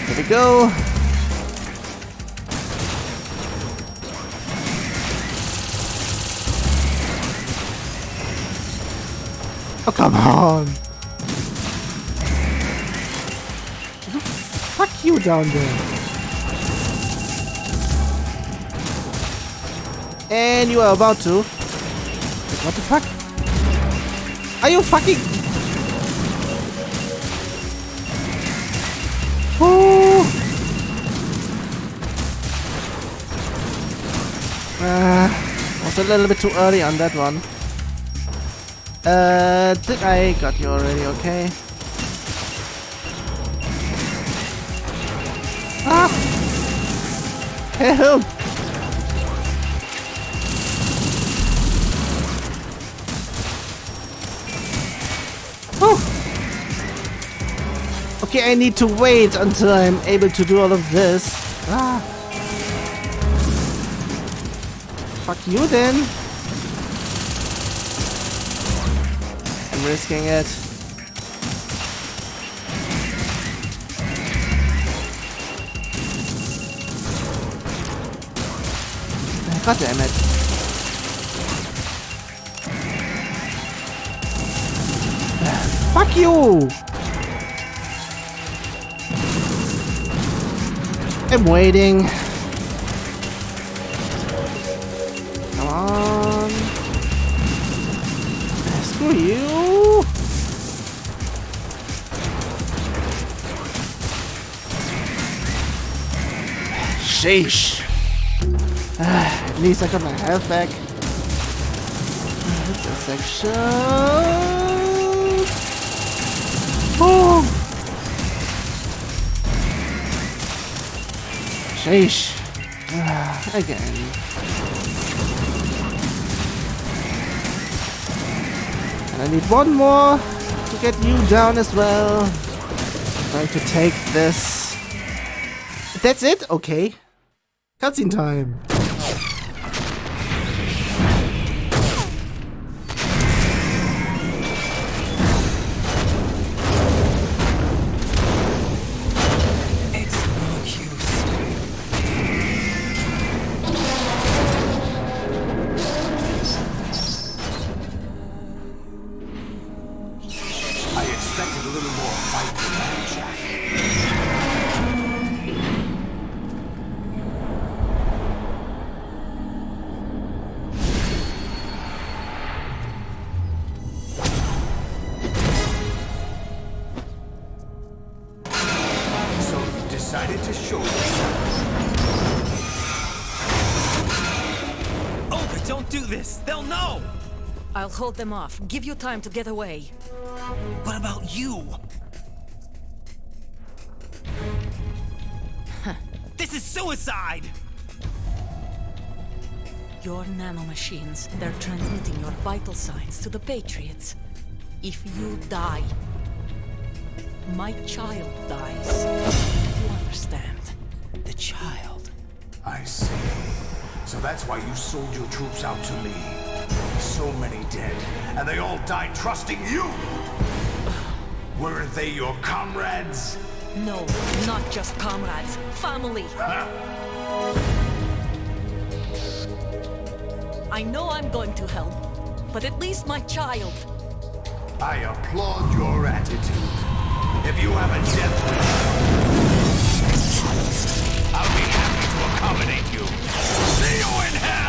There we go. Oh, come on! Fuck you down there. And you are about to. What the fuck? Are you fucking? Oh. Was a little bit too early on that one. Did I got you already? Okay. Ah! Help! Oh! Okay, I need to wait until I'm able to do all of this. Ah! Fuck you then! I'm risking it. God damn it. Fuck you! I'm waiting. Come on. Screw you. Sheesh. At least I got my health back. This section. Oh. Sheesh. Again. And I need one more to get you down as well. I'm trying to take this. That's it? Okay. Cutscene time. Decided to show yourself. Oh, but don't do this! They'll know! I'll hold them off. Give you time to get away. What about you? This is suicide! Your nanomachines, they're transmitting your vital signs to the Patriots. If you die, my child dies. You understand? The child. I see. So that's why you sold your troops out to me. So many dead, and they all died trusting you! Weren't they your comrades? No, not just comrades. Family. Huh? I know I'm going to help, but at least my child. I applaud your attitude. If you have a death wish, I'll be happy to accommodate you. See you in hell!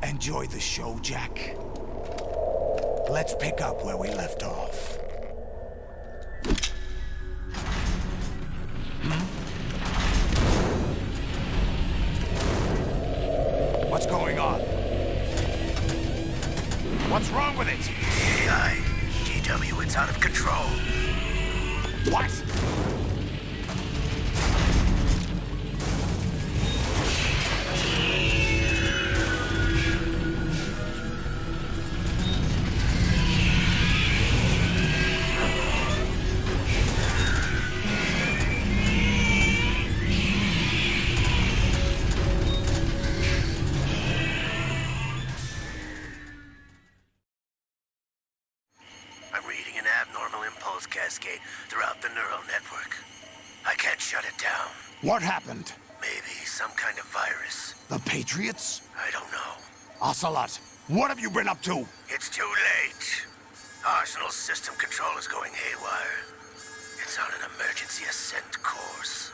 Enjoy the show, Jack. Let's pick up where we left off. What's going on? What's wrong with it? AI, GW, it's out of control. What? Cascade throughout the neural network. I can't shut it down. What happened? Maybe some kind of virus. The Patriots? I don't know. Ocelot, what have you been up to? It's too late. Arsenal's system control is going haywire. It's on an emergency ascent course.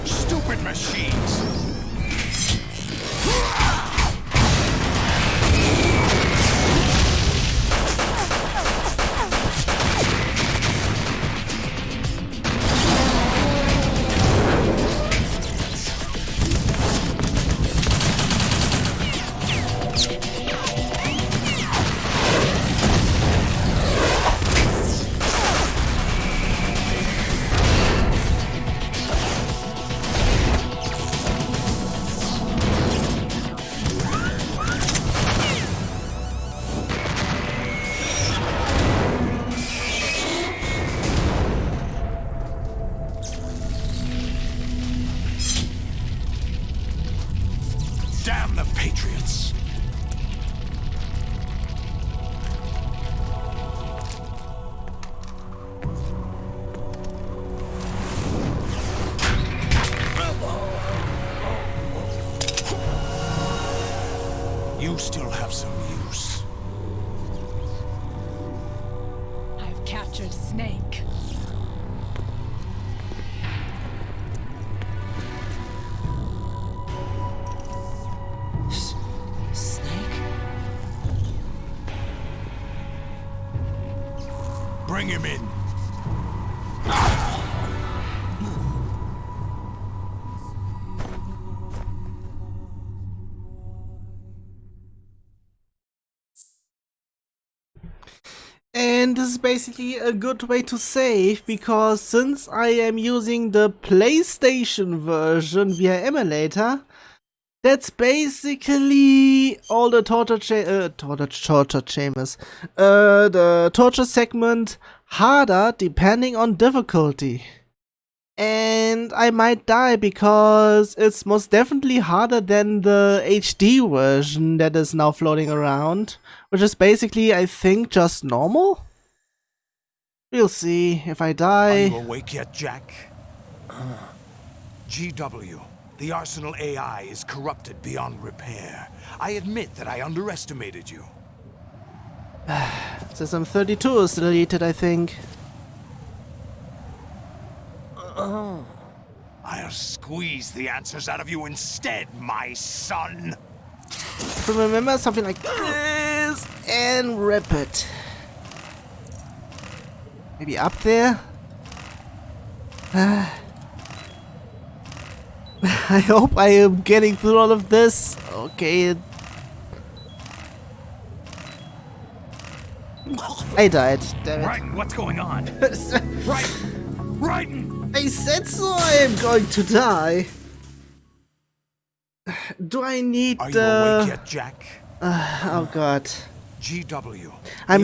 Stupid machines! Patriots. You still have some use. I've captured Snake. Snake? Bring him in. And this is basically a good way to save, because since I am using the PlayStation version via emulator, that's basically all the torture chambers, the torture segment harder depending on difficulty. And I might die because it's most definitely harder than the HD version that is now floating around, which is basically, I think, just normal? We'll see if I die. Are you awake yet, Jack? GW, the Arsenal AI is corrupted beyond repair. I admit that I underestimated you. System 32 is deleted, I think. I'll squeeze the answers out of you instead, my son. So remember something like this and rip it. Maybe up there? I hope I am getting through all of this. Okay. I died. Damn it. Right, what's going on? Right. I said so. I am going to die. Do I need Are you awake yet, Jack? oh god. GW. I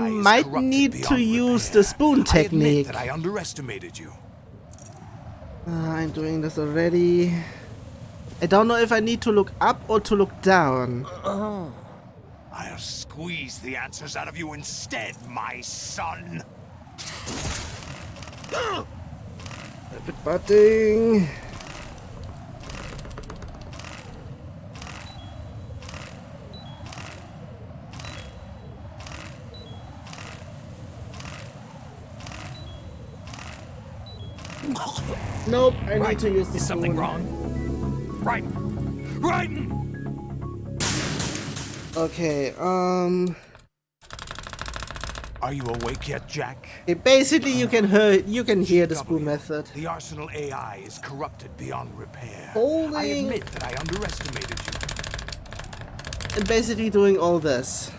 might need to use the spoon technique. I admit that I underestimated you. I'm doing this already. I don't know if I need to look up or to look down. I'll squeeze the answers out of you instead, my son. Rapid butting. Nope, I need to use the Is something spoon. wrong? Right. Okay, Are you awake yet, Jack? basically you can hear the spoon method. The Arsenal AI is corrupted beyond repair. Holding. I admit that I underestimated you. And basically doing all this.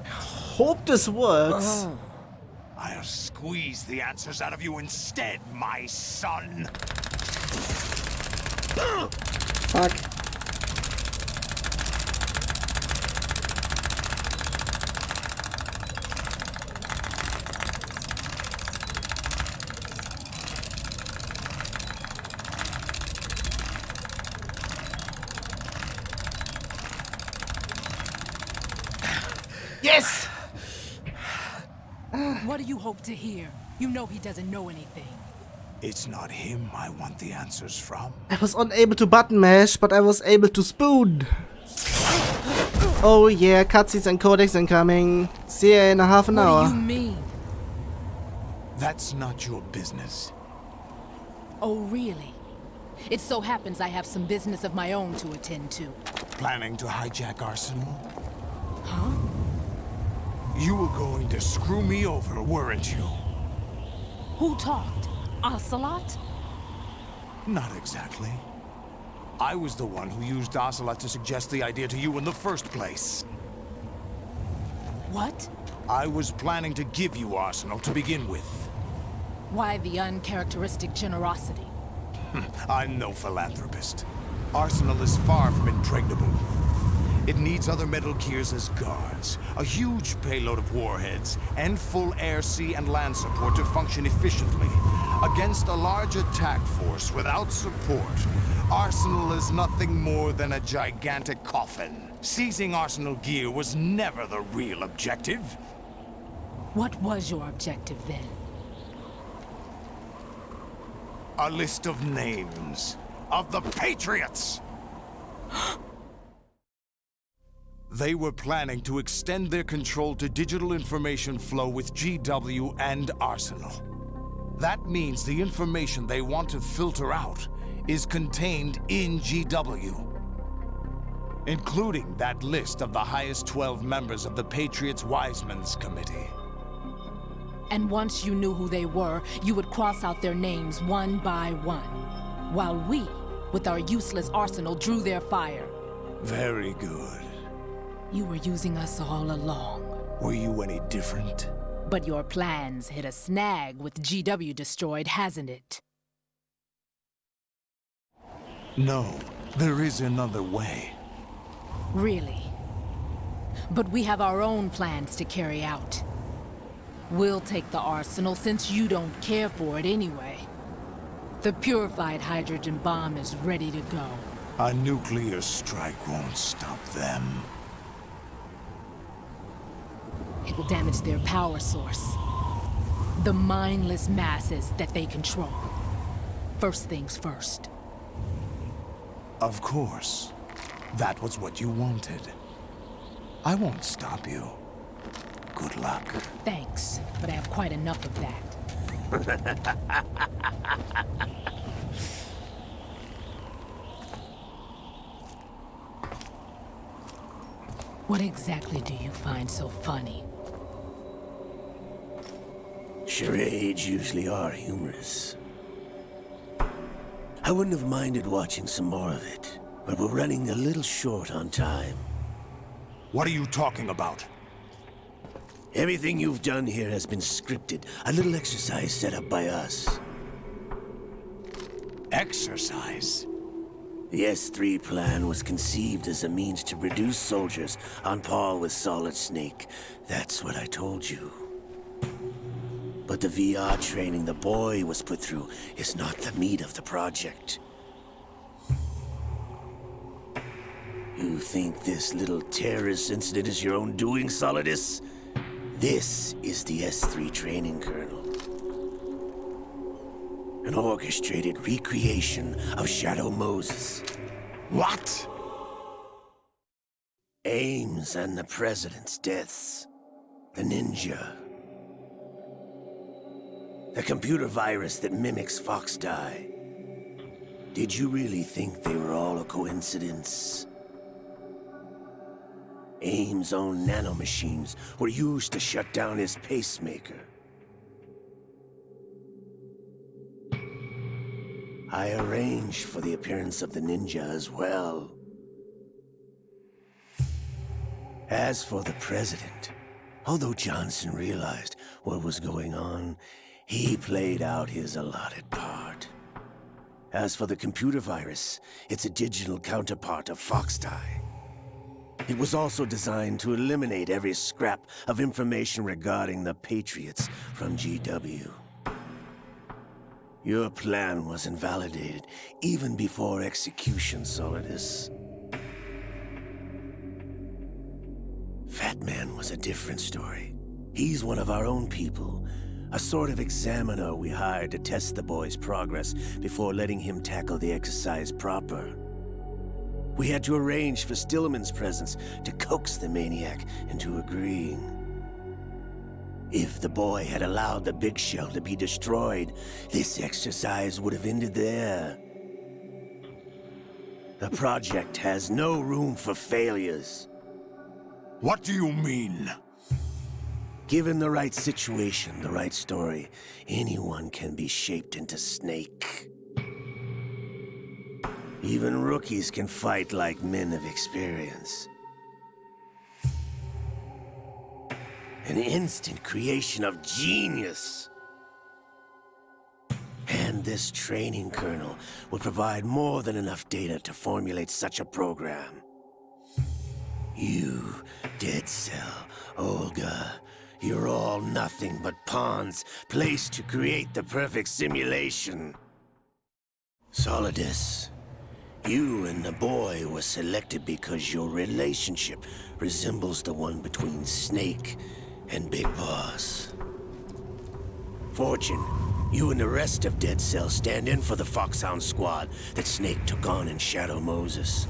Hope this works. I'll squeeze the answers out of you instead, my son. Fuck. Yes! What do you hope to hear? You know he doesn't know anything. It's not him I want the answers from. I was unable to button mash, but I was able to spoon. Oh yeah, cutscenes and codecs incoming. See ya in a half an hour. What do you mean? That's not your business. Oh, really? It so happens I have some business of my own to attend to. Planning to hijack Arsenal? Huh? You were going to screw me over, weren't you? Who talked? Ocelot? Not exactly. I was the one who used Ocelot to suggest the idea to you in the first place. What? I was planning to give you Arsenal to begin with. Why the uncharacteristic generosity? I'm no philanthropist. Arsenal is far from impregnable. It needs other Metal Gears as guards, a huge payload of warheads, and full air, sea, and land support to function efficiently. Against a large attack force without support, Arsenal is nothing more than a gigantic coffin. Seizing Arsenal gear was never the real objective. What was your objective then? A list of names of the Patriots! They were planning to extend their control to digital information flow with GW and Arsenal. That means the information they want to filter out is contained in GW, including that list of the highest 12 members of the Patriots Wiseman's Committee. And once you knew who they were, you would cross out their names one by one, while we, with our useless arsenal, drew their fire. Very good. You were using us all along. Were you any different? But your plans hit a snag with GW destroyed, hasn't it? No, there is another way. Really? But we have our own plans to carry out. We'll take the arsenal since you don't care for it anyway. The purified hydrogen bomb is ready to go. A nuclear strike won't stop them. It will damage their power source. The mindless masses that they control. First things first. Of course. That was what you wanted. I won't stop you. Good luck. Thanks, but I have quite enough of that. What exactly do you find so funny? Charades usually are humorous. I wouldn't have minded watching some more of it, but we're running a little short on time. What are you talking about? Everything you've done here has been scripted. A little exercise set up by us. Exercise? The S3 plan was conceived as a means to reduce soldiers on par with Solid Snake. That's what I told you. But the VR training the boy was put through is not the meat of the project. You think this little terrorist incident is your own doing, Solidus? This is the S3 training kernel. An orchestrated recreation of Shadow Moses. What? Ames and the President's deaths. The ninja. The computer virus that mimics Foxdie. Did you really think they were all a coincidence? Ames' own nanomachines were used to shut down his pacemaker. I arranged for the appearance of the ninja as well. As for the President, although Johnson realized what was going on, he played out his allotted part. As for the computer virus, it's a digital counterpart of Foxdie. It was also designed to eliminate every scrap of information regarding the Patriots from GW. Your plan was invalidated even before execution, Solidus. Fat Man was a different story. He's one of our own people, a sort of examiner we hired to test the boy's progress before letting him tackle the exercise proper. We had to arrange for Stillman's presence to coax the maniac into agreeing. If the boy had allowed the big shell to be destroyed, this exercise would have ended there. The project has no room for failures. What do you mean? Given the right situation, the right story, anyone can be shaped into Snake. Even rookies can fight like men of experience. An instant creation of genius. And this training kernel would provide more than enough data to formulate such a program. You, Dead Cell, Olga, you're all nothing but pawns placed to create the perfect simulation. Solidus, you and the boy were selected because your relationship resembles the one between Snake and Big Boss. Fortune, you and the rest of Dead Cell stand in for the Foxhound squad that Snake took on in Shadow Moses.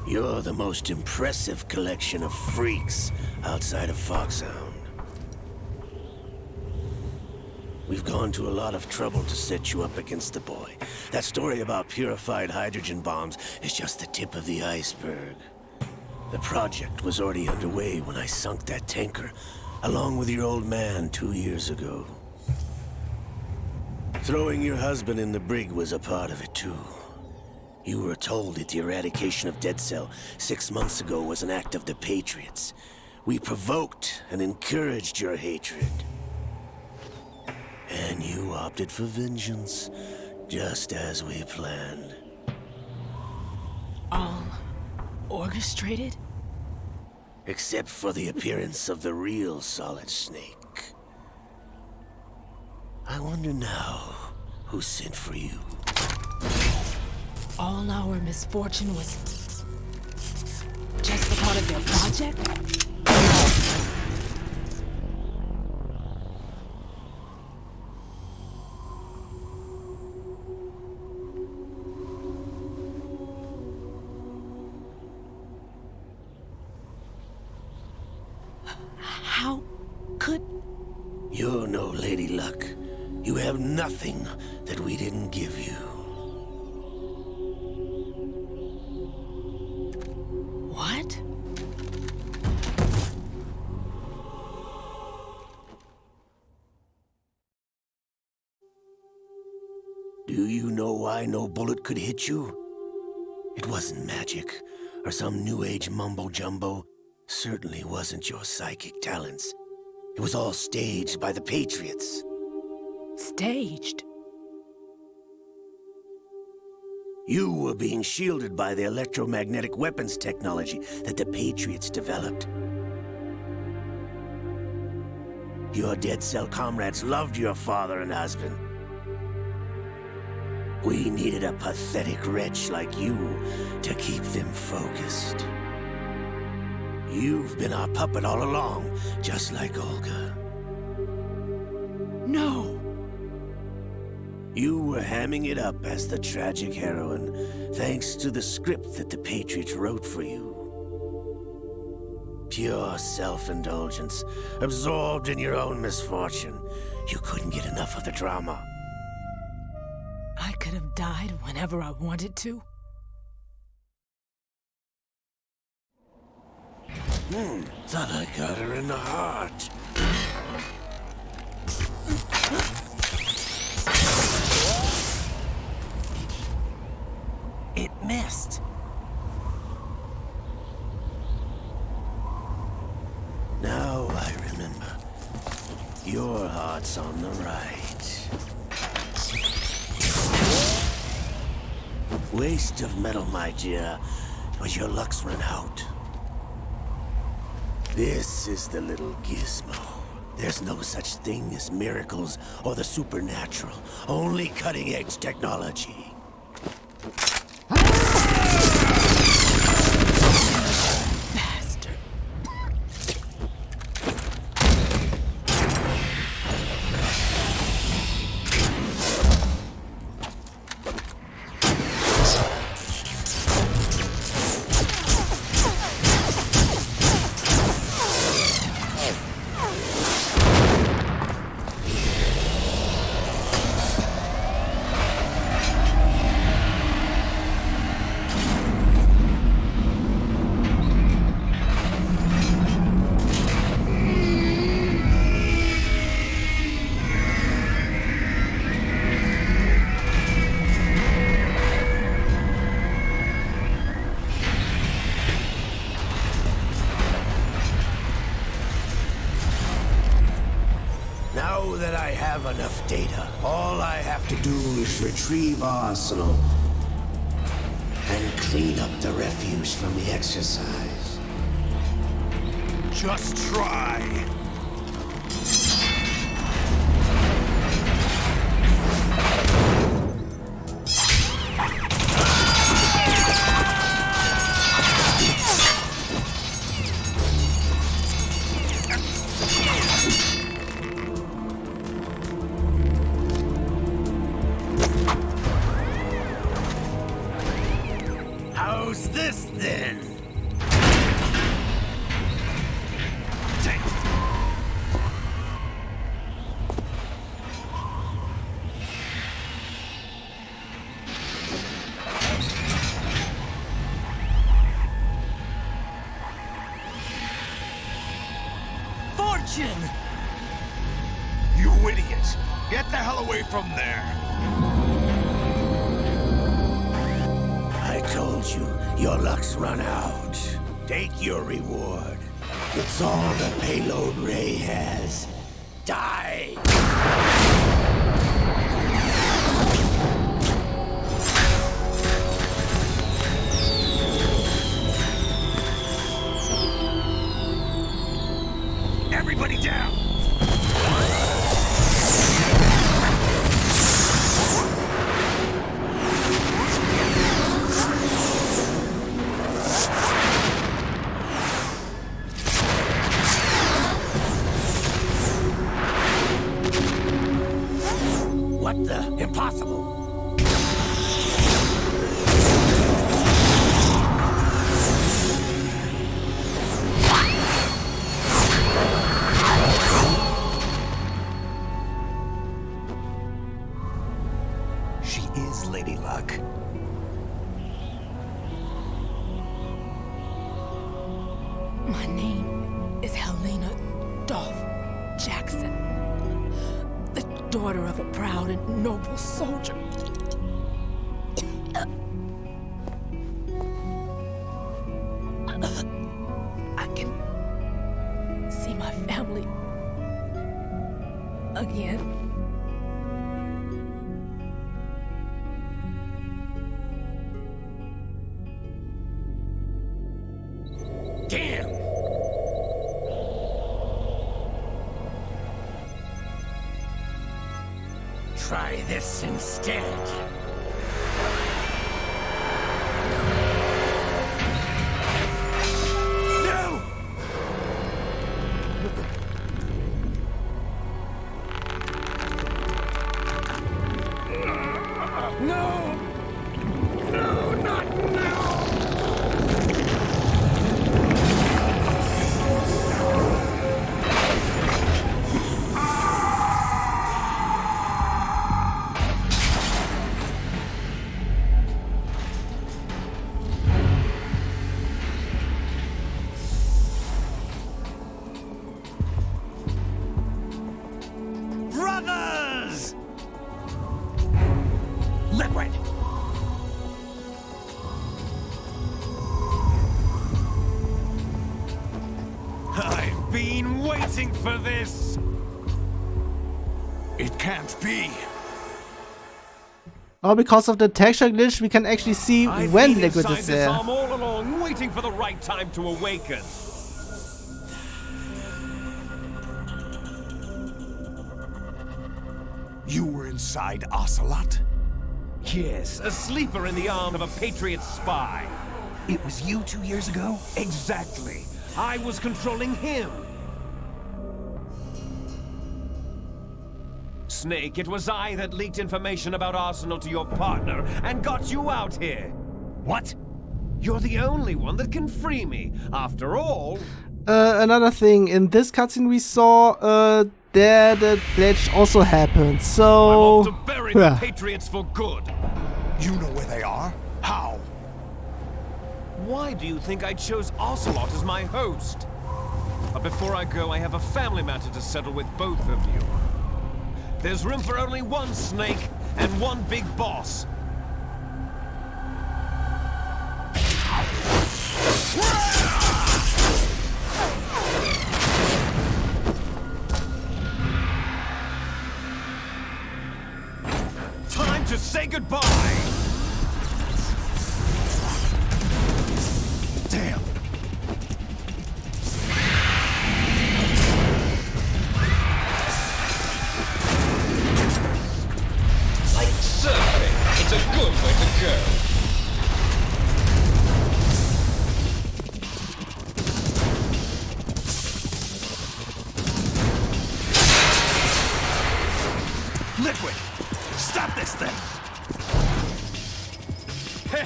You're the most impressive collection of freaks outside of Foxhound. We've gone to a lot of trouble to set you up against the boy. That story about purified hydrogen bombs is just the tip of the iceberg. The project was already underway when I sunk that tanker, along with your old man 2 years ago. Throwing your husband in the brig was a part of it too. You were told that the eradication of Dead Cell 6 months ago was an act of the Patriots. We provoked and encouraged your hatred. And you opted for vengeance, just as we planned. All orchestrated? Except for the appearance of the real Solid Snake. I wonder now who sent for you. All our misfortune was just a part of their project? How could... You're no Lady Luck. You have nothing that we didn't give you. What? Do you know why no bullet could hit you? It wasn't magic, or some new age mumbo-jumbo. Certainly wasn't your psychic talents. It was all staged by the Patriots. Staged? You were being shielded by the electromagnetic weapons technology that the Patriots developed. Your Dead Cell comrades loved your father and husband. We needed a pathetic wretch like you to keep them focused. You've been our puppet all along, just like Olga. No! You were hamming it up as the tragic heroine, thanks to the script that the Patriots wrote for you. Pure self-indulgence, absorbed in your own misfortune. You couldn't get enough of the drama. I could have died whenever I wanted to. Thought I got her in the heart. It missed. Now I remember. Your heart's on the right. Waste of metal, my dear, but your luck's run out. This is the little gizmo. There's no such thing as miracles or the supernatural, only cutting-edge technology. Bastard. Now that I have enough data, all I have to do is retrieve our arsenal and clean up the refuse from the exercise. Just try. How's this then? Fortune! You idiot! Get the hell away from there! I told you, your luck's run out. Take your reward. It's all the payload Ray has. Die! Everybody down! What the? Impossible! She is Lady Luck. My name is Helena Dolph Jackson, the daughter of a proud and noble soldier. I can see my family again. Damn! Try this instead. No! No! No, not now! Brothers! Liquid! I've been waiting for this! It can't be. Oh, because of the texture glitch, we can actually see when Liquid is there. I'm all along, waiting for the right time to awaken. You were inside Ocelot? Yes, a sleeper in the arm of a Patriot spy. It was you 2 years ago? Exactly. I was controlling him. Snake, it was I that leaked information about Arsenal to your partner and got you out here. What? You're the only one that can free me. After all... Another thing, in this cutscene we saw, there the glitch also happened, so... I'm off to bury the Patriots for good. You know where they are? How? Why do you think I chose Ocelot as my host? But before I go, I have a family matter to settle with both of you. There's room for only one Snake and one big boss. Time to say goodbye! Damn!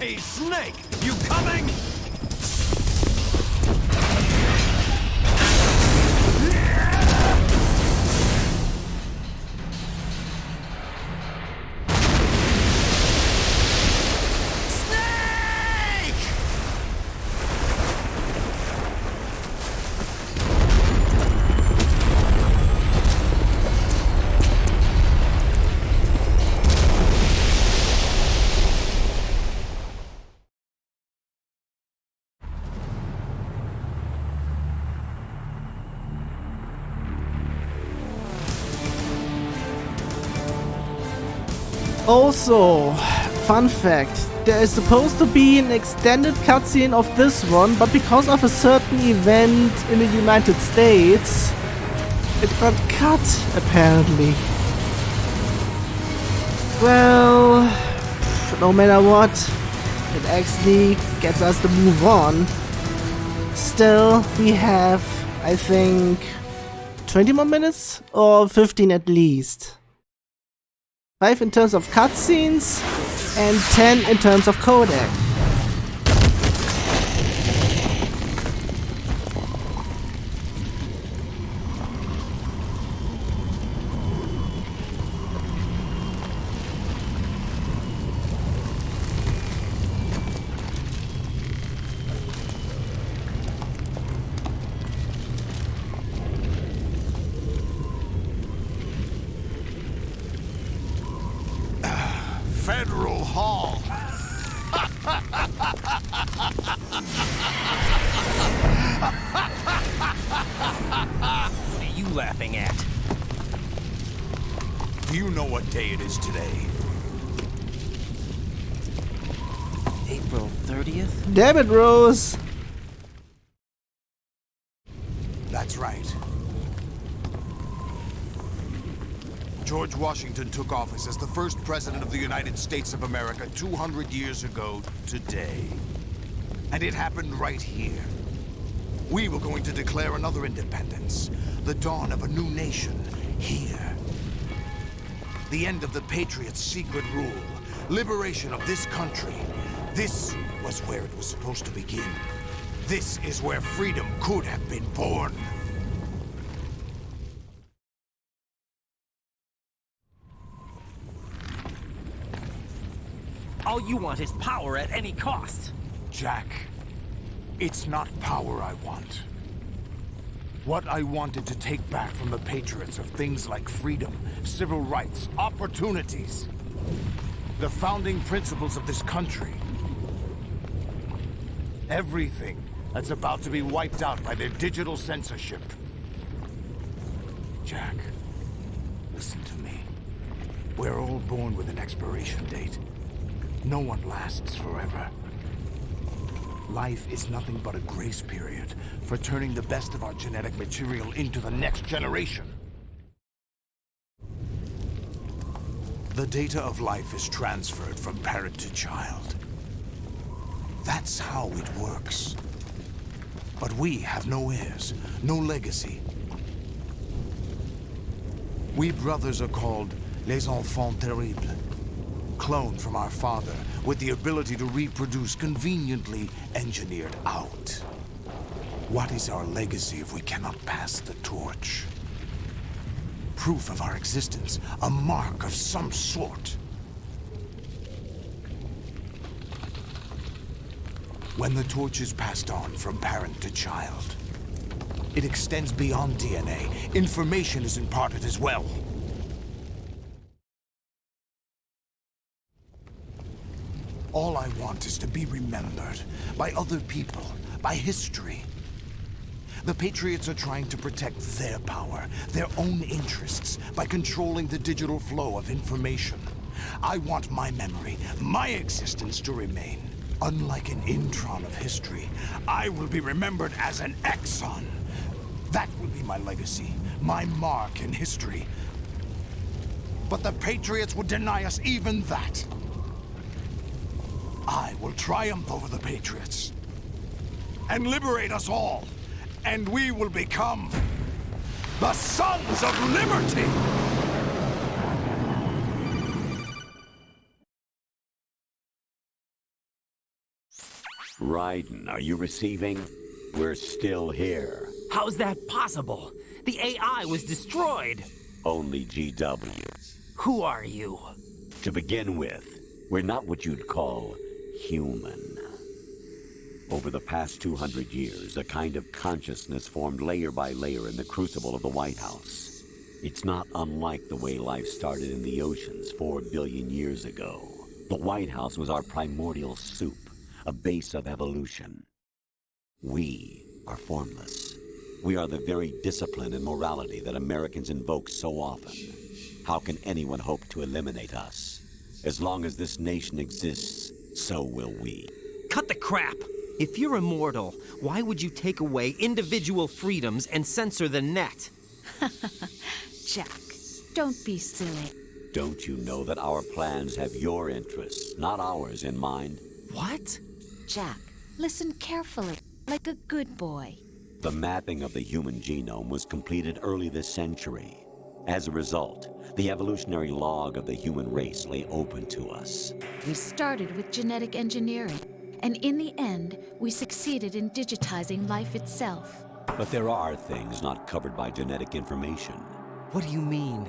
Hey, Snake! You coming? Also, fun fact, there is supposed to be an extended cutscene of this one, but because of a certain event in the United States, it got cut, apparently. Well, no matter what, it actually gets us to move on. Still, we have, I think, 20 more minutes? Or 15 at least. 5 in terms of cutscenes, and 10 in terms of codec. Federal Hall. What are you laughing at? Do you know what day it is today? April 30th? Damn it, Rose! That's right. George Washington took office as the first president of the United States of America 200 years ago today. And it happened right here. We were going to declare another independence, the dawn of a new nation, here. The end of the Patriots' secret rule, liberation of this country. This was where it was supposed to begin. This is where freedom could have been born. All you want is power at any cost. Jack, it's not power I want. What I wanted to take back from the Patriots are things like freedom, civil rights, opportunities. The founding principles of this country. Everything that's about to be wiped out by their digital censorship. Jack, listen to me. We're all born with an expiration date. No one lasts forever. Life is nothing but a grace period for turning the best of our genetic material into the next generation. The data of life is transferred from parent to child. That's how it works. But we have no heirs, no legacy. We brothers are called les enfants terribles. Cloned from our father, with the ability to reproduce conveniently engineered out. What is our legacy if we cannot pass the torch? Proof of our existence, a mark of some sort. When the torch is passed on from parent to child, it extends beyond DNA. Information is imparted as well. All I want is to be remembered by other people, by history. The Patriots are trying to protect their power, their own interests, by controlling the digital flow of information. I want my memory, my existence to remain. Unlike an intron of history, I will be remembered as an exon. That will be my legacy, my mark in history. But the Patriots would deny us even that. I will triumph over the Patriots and liberate us all, and we will become the Sons of Liberty! Raiden, are you receiving? We're still here. How's that possible? The AI was destroyed. Only GW. Who are you? To begin with, we're not what you'd call human. Over the past 200 years, a kind of consciousness formed layer by layer in the crucible of the White House. It's not unlike the way life started in the oceans 4 billion years ago. The White House was our primordial soup, a base of evolution. We are formless. We are the very discipline and morality that Americans invoke so often. How can anyone hope to eliminate us? As long as this nation exists, so will we. Cut the crap! If you're immortal, why would you take away individual freedoms and censor the net? Jack, don't be silly. Don't you know that our plans have your interests, not ours, in mind? What? Jack, listen carefully, like a good boy. The mapping of the human genome was completed early this century. As a result, the evolutionary log of the human race lay open to us. We started with genetic engineering, and in the end, we succeeded in digitizing life itself. But there are things not covered by genetic information. What do you mean?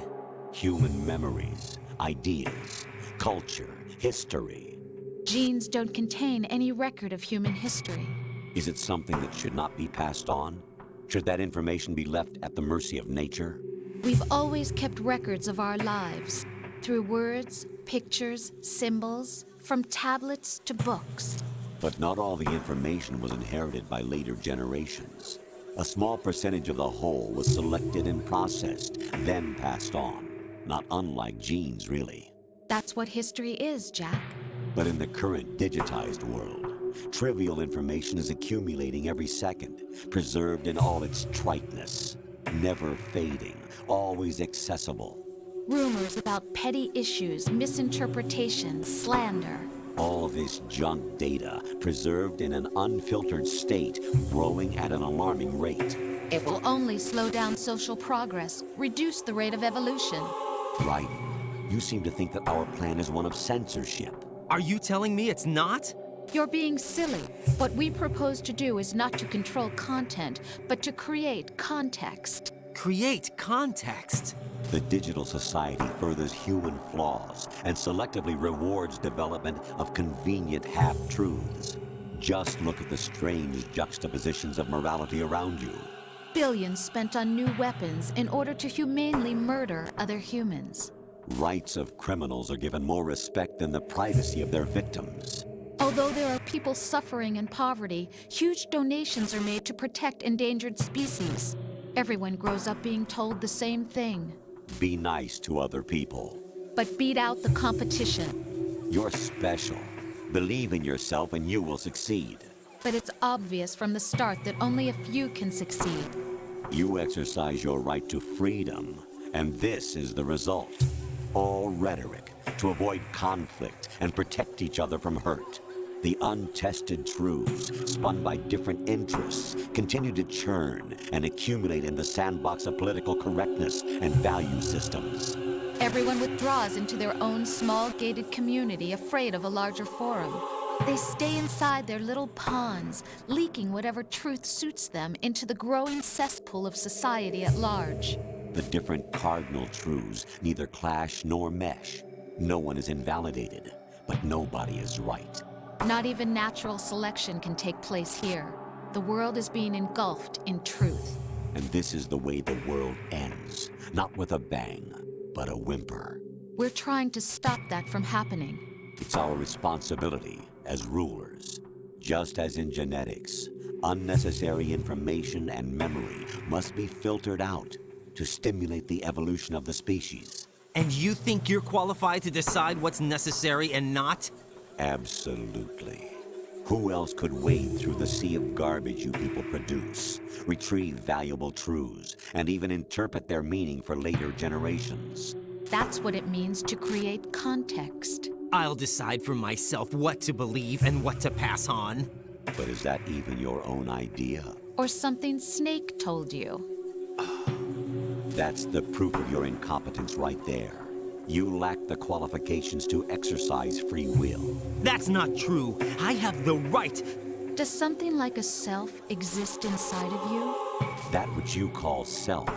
Human memories, ideas, culture, history. Genes don't contain any record of human history. Is it something that should not be passed on? Should that information be left at the mercy of nature? We've always kept records of our lives, through words, pictures, symbols, from tablets to books. But not all the information was inherited by later generations. A small percentage of the whole was selected and processed, then passed on. Not unlike genes, really. That's what history is, Jack. But in the current digitized world, trivial information is accumulating every second, preserved in all its triteness, never fading, always accessible. Rumors about petty issues, misinterpretations, slander. All this junk data, preserved in an unfiltered state, growing at an alarming rate. It will only slow down social progress, reduce the rate of evolution. Right. You seem to think that our plan is one of censorship. Are you telling me it's not? You're being silly. What we propose to do is not to control content, but to create context. Create context? The digital society furthers human flaws and selectively rewards development of convenient half-truths. Just look at the strange juxtapositions of morality around you. Billions spent on new weapons in order to humanely murder other humans. Rights of criminals are given more respect than the privacy of their victims. Although there are people suffering in poverty, huge donations are made to protect endangered species. Everyone grows up being told the same thing. Be nice to other people. But beat out the competition. You're special. Believe in yourself and you will succeed. But it's obvious from the start that only a few can succeed. You exercise your right to freedom, and this is the result. All rhetoric to avoid conflict and protect each other from hurt. The untested truths, spun by different interests, continue to churn and accumulate in the sandbox of political correctness and value systems. Everyone withdraws into their own small gated community, afraid of a larger forum. They stay inside their little ponds, leaking whatever truth suits them into the growing cesspool of society at large. The different cardinal truths neither clash nor mesh. No one is invalidated, but nobody is right. Not even natural selection can take place here. The world is being engulfed in truth. And this is the way the world ends. Not with a bang, but a whimper. We're trying to stop that from happening. It's our responsibility as rulers. Just as in genetics, unnecessary information and memory must be filtered out to stimulate the evolution of the species. And you think you're qualified to decide what's necessary and not? Absolutely. Who else could wade through the sea of garbage you people produce, retrieve valuable truths, and even interpret their meaning for later generations? That's what it means to create context. I'll decide for myself what to believe and what to pass on. But is that even your own idea? Or something Snake told you? That's the proof of your incompetence right there. You lack the qualifications to exercise free will. That's not true. I have the right. Does something like a self exist inside of you? That which you call self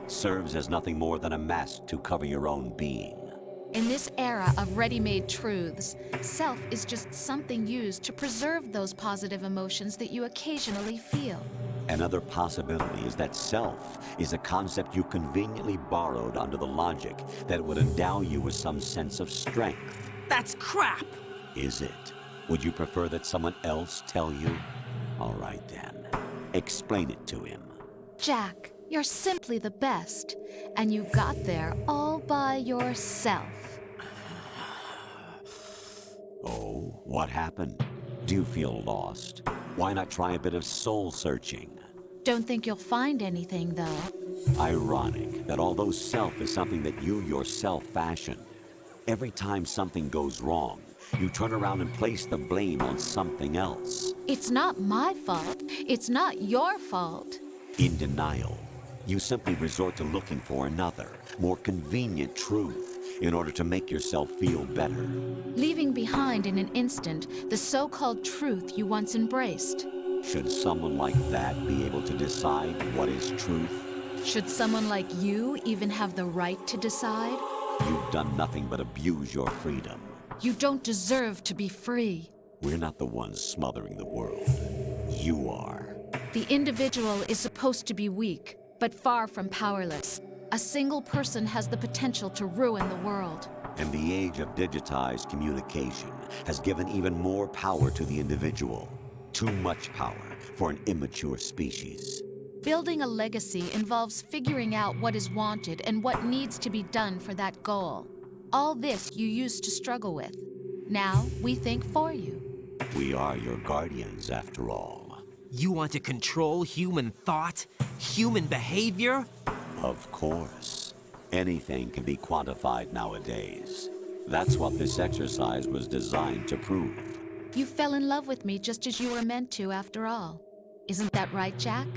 serves as nothing more than a mask to cover your own being. In this era of ready-made truths, self is just something used to preserve those positive emotions that you occasionally feel. Another possibility is that self is a concept you conveniently borrowed under the logic that it would endow you with some sense of strength. That's crap! Is it? Would you prefer that someone else tell you? All right then. Explain it to him. Jack, you're simply the best, and you got there all by yourself. Oh, what happened? Do you feel lost? Why not try a bit of soul searching? Don't think you'll find anything, though. Ironic that although self is something that you yourself fashioned, every time something goes wrong, you turn around and place the blame on something else. It's not my fault. It's not your fault. In denial, you simply resort to looking for another, more convenient truth in order to make yourself feel better. Leaving behind in an instant the so-called truth you once embraced. Should someone like that be able to decide what is truth? Should someone like you even have the right to decide? You've done nothing but abuse your freedom. You don't deserve to be free. We're not the ones smothering the world. You are. The individual is supposed to be weak, but far from powerless. A single person has the potential to ruin the world. And the age of digitized communication has given even more power to the individual. Too much power for an immature species. Building a legacy involves figuring out what is wanted and what needs to be done for that goal. All this you used to struggle with. Now we think for you. We are your guardians, after all. You want to control human thought? Human behavior? Of course. Anything can be quantified nowadays. That's what this exercise was designed to prove. You fell in love with me just as you were meant to, after all. Isn't that right, Jack?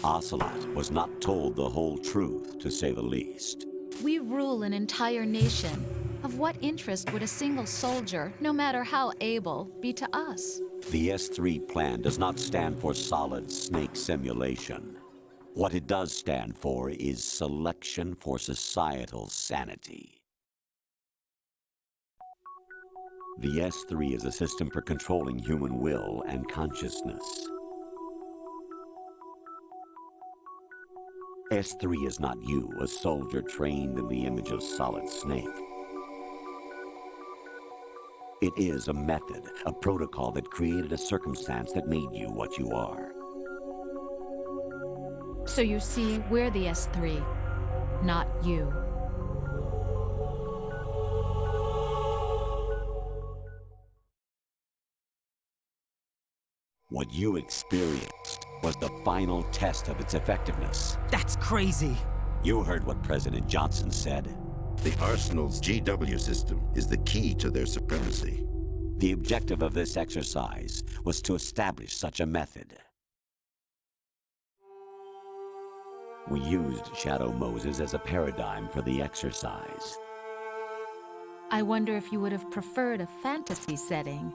Ocelot was not told the whole truth, to say the least. We rule an entire nation. Of what interest would a single soldier, no matter how able, be to us? The S3 plan does not stand for solid snake simulation. What it does stand for is selection for societal sanity. The S3 is a system for controlling human will and consciousness. S3 is not you, a soldier trained in the image of Solid Snake. It is a method, a protocol that created a circumstance that made you what you are. So you see, we're the S3, not you. What you experienced was the final test of its effectiveness. That's crazy. You heard what President Johnson said. The Arsenal's GW system is the key to their supremacy. The objective of this exercise was to establish such a method. We used Shadow Moses as a paradigm for the exercise. I wonder if you would have preferred a fantasy setting.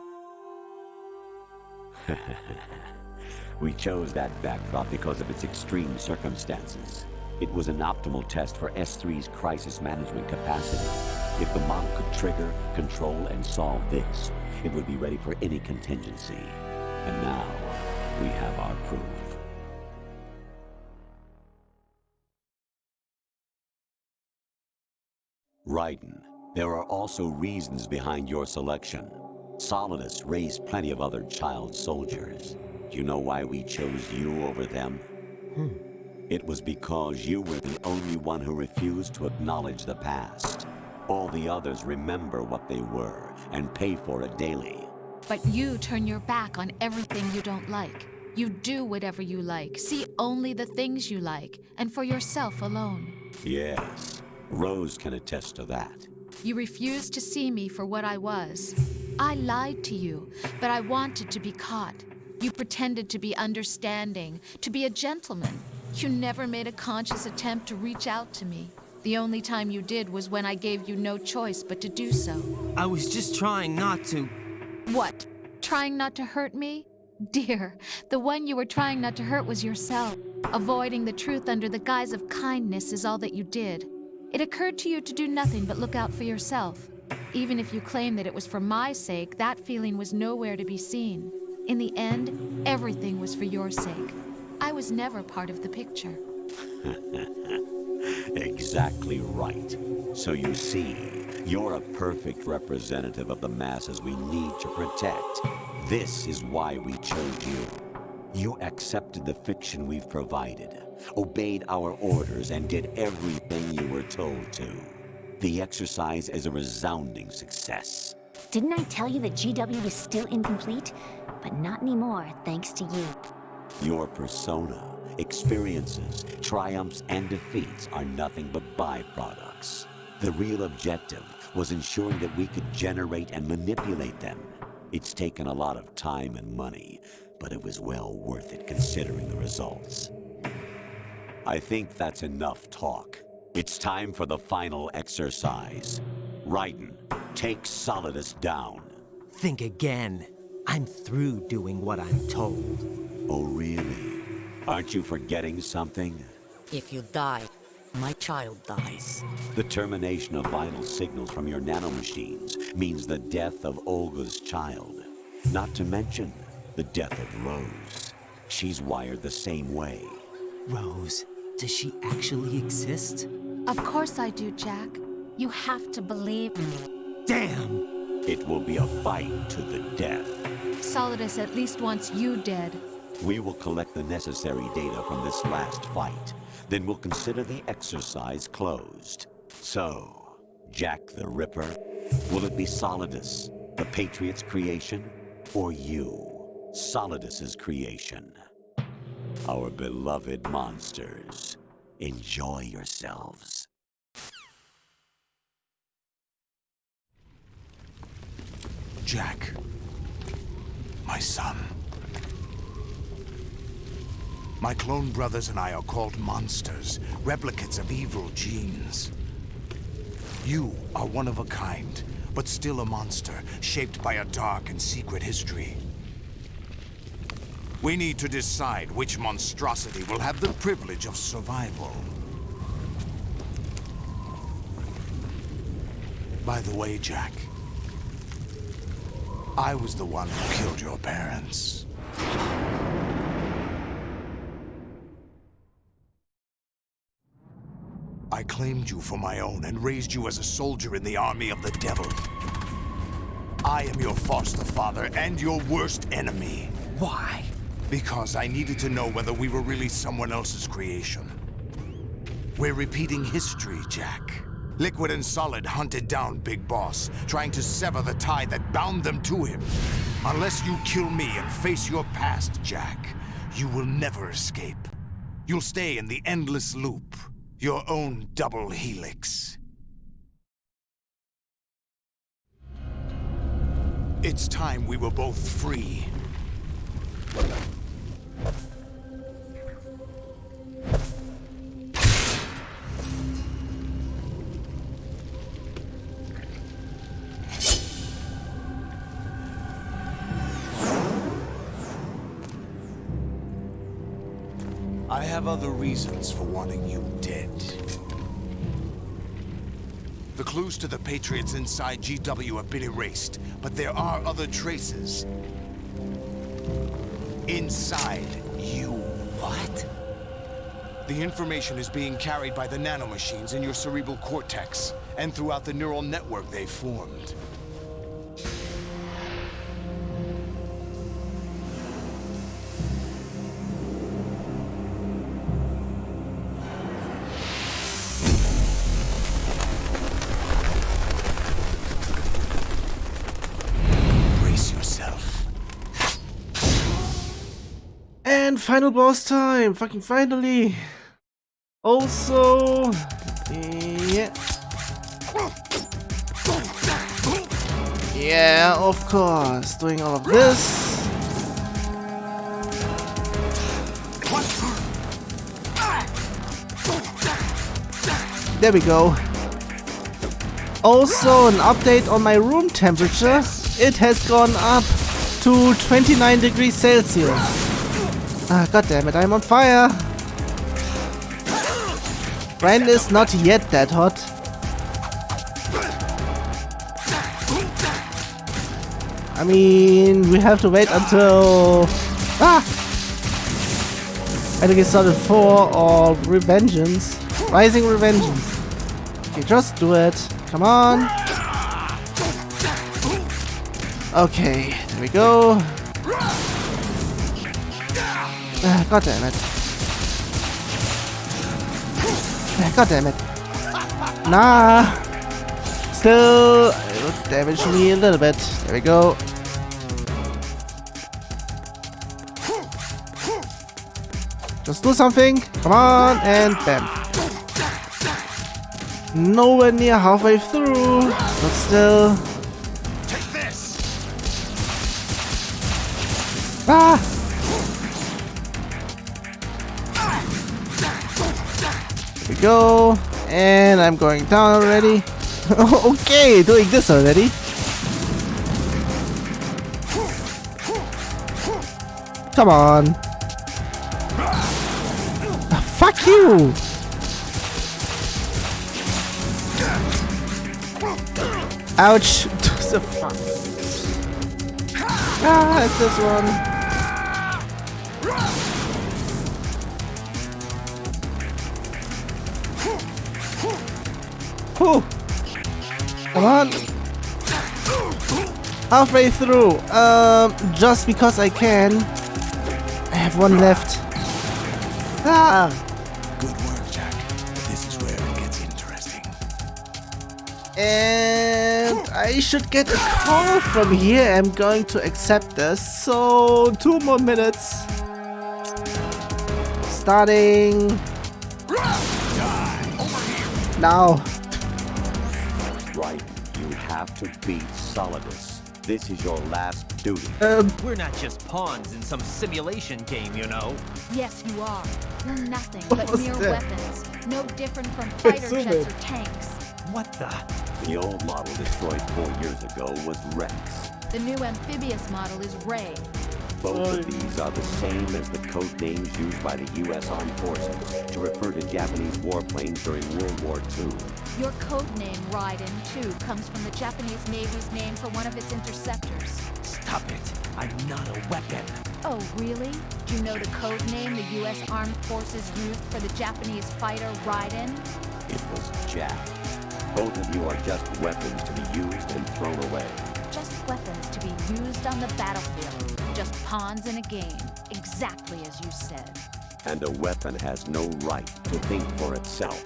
We chose that backdrop because of its extreme circumstances. It was an optimal test for S3's crisis management capacity. If the model could trigger, control, and solve this, it would be ready for any contingency. And now, we have our proof. Raiden, there are also reasons behind your selection. Solidus raised plenty of other child soldiers. Do you know why we chose you over them? It was because you were the only one who refused to acknowledge the past. All the others remember what they were and pay for it daily. But you turn your back on everything you don't like. You do whatever you like, see only the things you like, and for yourself alone. Yes, Rose can attest to that. You refused to see me for what I was. I lied to you, but I wanted to be caught. You pretended to be understanding, to be a gentleman. You never made a conscious attempt to reach out to me. The only time you did was when I gave you no choice but to do so. I was just trying not to... What? Trying not to hurt me? Dear, the one you were trying not to hurt was yourself. Avoiding the truth under the guise of kindness is all that you did. It occurred to you to do nothing but look out for yourself. Even if you claim that it was for my sake, that feeling was nowhere to be seen. In the end, everything was for your sake. I was never part of the picture. Exactly right. So you see, you're a perfect representative of the masses we need to protect. This is why we chose you. You accepted the fiction we've provided, obeyed our orders, and did everything you were told to. The exercise is a resounding success. Didn't I tell you that GW was still incomplete? But not anymore, thanks to you. Your persona, experiences, triumphs, and defeats are nothing but byproducts. The real objective was ensuring that we could generate and manipulate them. It's taken a lot of time and money, but it was well worth it considering the results. I think that's enough talk. It's time for the final exercise. Raiden, take Solidus down. Think again. I'm through doing what I'm told. Oh, really? Aren't you forgetting something? If you die, my child dies. The termination of vital signals from your nanomachines means the death of Olga's child. Not to mention the death of Rose. She's wired the same way. Rose, does she actually exist? Of course I do, Jack. You have to believe me. Damn! It will be a fight to the death. Solidus at least wants you dead. We will collect the necessary data from this last fight. Then we'll consider the exercise closed. So, Jack the Ripper, will it be Solidus, the Patriot's creation, or you, Solidus's creation? Our beloved monsters, enjoy yourselves. Jack, my son. My clone brothers and I are called monsters, replicates of evil genes. You are one of a kind, but still a monster, shaped by a dark and secret history. We need to decide which monstrosity will have the privilege of survival. By the way, Jack, I was the one who killed your parents. I claimed you for my own and raised you as a soldier in the army of the devil. I am your foster father and your worst enemy. Why? Because I needed to know whether we were really someone else's creation. We're repeating history, Jack. Liquid and Solid hunted down Big Boss, trying to sever the tie that bound them to him. Unless you kill me and face your past, Jack, you will never escape. You'll stay in the endless loop. Your own double helix. It's time we were both free. I have other reasons for wanting you dead. The clues to the Patriots inside GW have been erased, but there are other traces. Inside you. What? The information is being carried by the nanomachines in your cerebral cortex, and throughout the neural network they've formed. And final boss time! Fucking finally! Also... yeah. Yeah, of course. Doing all of this. There we go. Also, an update on my room temperature. It has gone up. to 29 degrees Celsius. Ah, god damn it, I'm on fire. Ryan is not yet that hot. I mean, we have to wait until... Ah! I think it's Solid 4 or Revengeance. Rising Revengeance. Okay, just do it. Come on. Okay, there we go. Ah, god damn it. Ah, god damn it. Nah. Still, it would damage me a little bit. There we go. Just do something. Come on, and bam. Nowhere near halfway through, but still. Take this. Ah! Here we go. And I'm going down already. Okay, doing this already. Come on. Fuck you! Ouch! The fuck. Ah, it's this one. Whew. Come on. Halfway through. Just because I can. I have one left. Ah! Good work, Jack. This is where it gets interesting. And I should get a call from here. I'm going to accept this. So 2 more minutes. Starting now. Right. You have to beat Solidus. This is your last duty. We're not just pawns in some simulation game, you know. Yes, you are. You're nothing What but was mere that? weapons. No different from fighter Zoom jets in. or tanks. What the? The old model destroyed 4 years ago was Rex. The new amphibious model is Ray. Both of these are the same as the code names used by the U.S. Armed Forces to refer to Japanese warplanes during World War II. Your code name, Raiden, too, comes from the Japanese Navy's name for one of its interceptors. Stop it. I'm not a weapon. Oh, really? Do you know the code name the U.S. Armed Forces used for the Japanese fighter Raiden? It was Jack. Both of you are just weapons to be used and thrown away. Just weapons to be used on the battlefield. Just pawns in a game. Exactly as you said. And a weapon has no right to think for itself.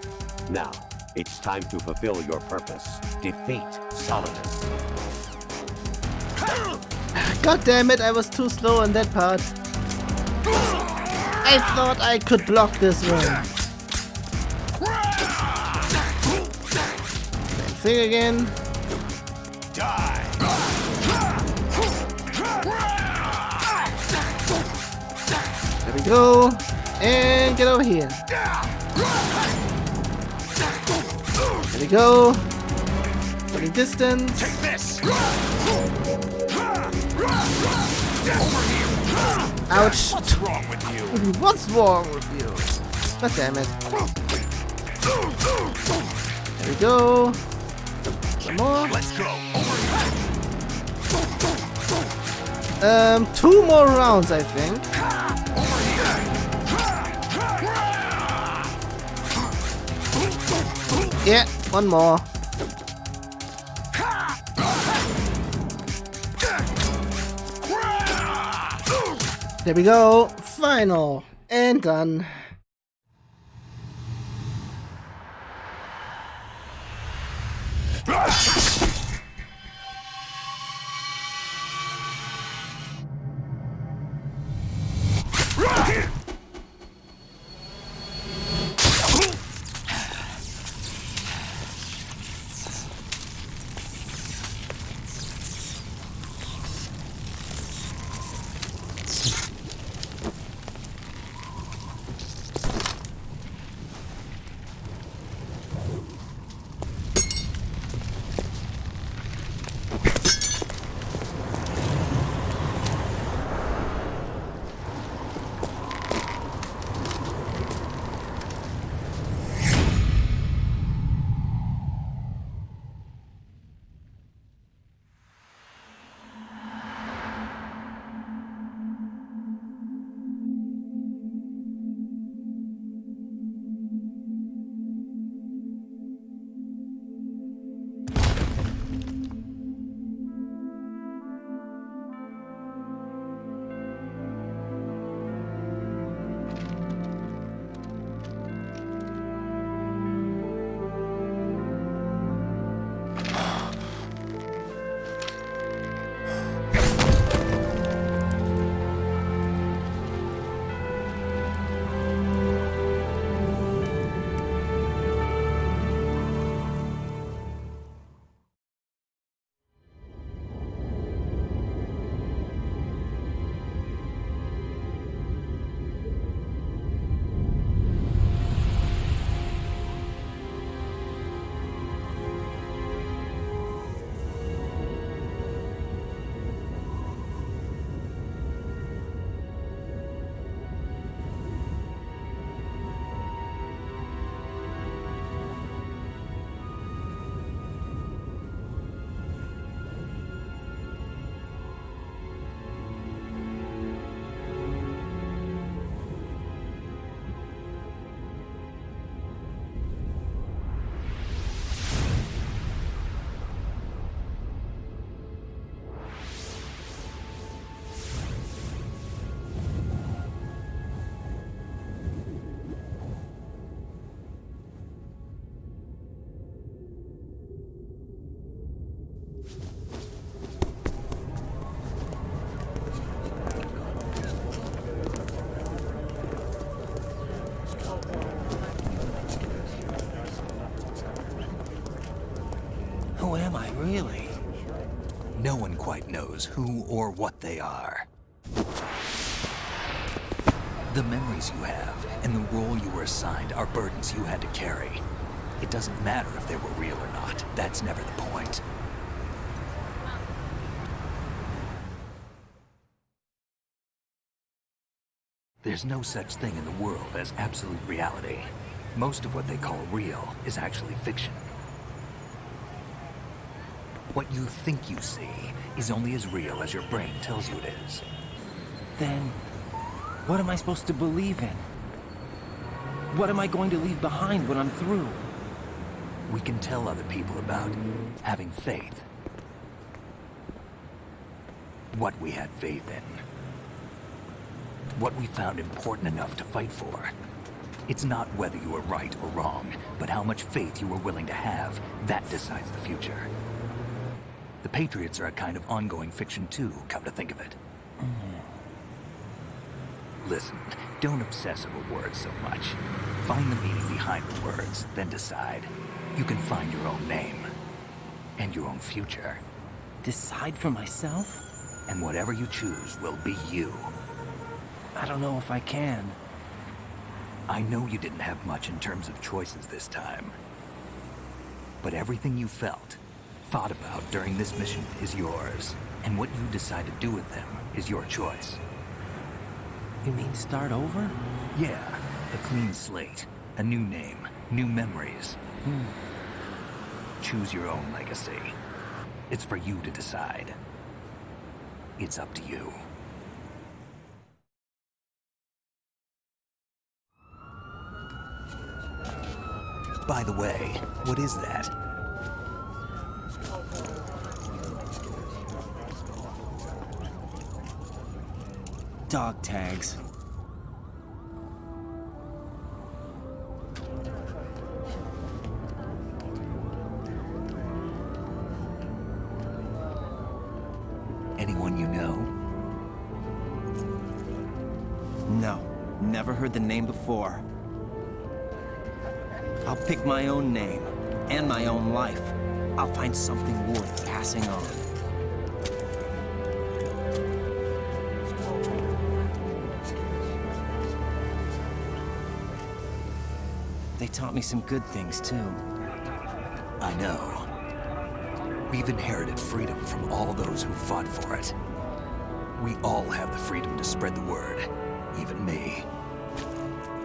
Now, it's time to fulfill your purpose. Defeat Solidus. God damn it, I was too slow on that part. I thought I could block this one. Same thing again. There we go. And get over here. There we go. Putting distance. Take this. Ouch. What's wrong with you? What's wrong with you? God damn it. There we go. Some more. Let's go. 2 more rounds, I think. Yeah, 1 more. There we go. Final. And done. quite knows who or what they are. The memories you have and the role you were assigned are burdens you had to carry. It doesn't matter if they were real or not. That's never the point. There's no such thing in the world as absolute reality. Most of what they call real is actually fiction. What you think you see is only as real as your brain tells you it is. Then, what am I supposed to believe in? What am I going to leave behind when I'm through? We can tell other people about having faith. What we had faith in. What we found important enough to fight for. It's not whether you were right or wrong, but how much faith you were willing to have. That decides the future. The Patriots are a kind of ongoing fiction too, come to think of it. Listen, don't obsess over words so much. Find the meaning behind the words, then decide. You can find your own name. And your own future. Decide for myself? And whatever you choose will be you. I don't know if I can. I know you didn't have much in terms of choices this time. But everything you felt, thought about during this mission is yours. And what you decide to do with them is your choice. You mean start over? Yeah, a clean slate, a new name, new memories. Choose your own legacy. It's for you to decide. It's up to you. By the way, what is that? Dog tags. Anyone you know? No, never heard the name before. I'll pick my own name, and my own life. I'll find something worth passing on. They taught me some good things, too. I know. We've inherited freedom from all those who fought for it. We all have the freedom to spread the word, even me.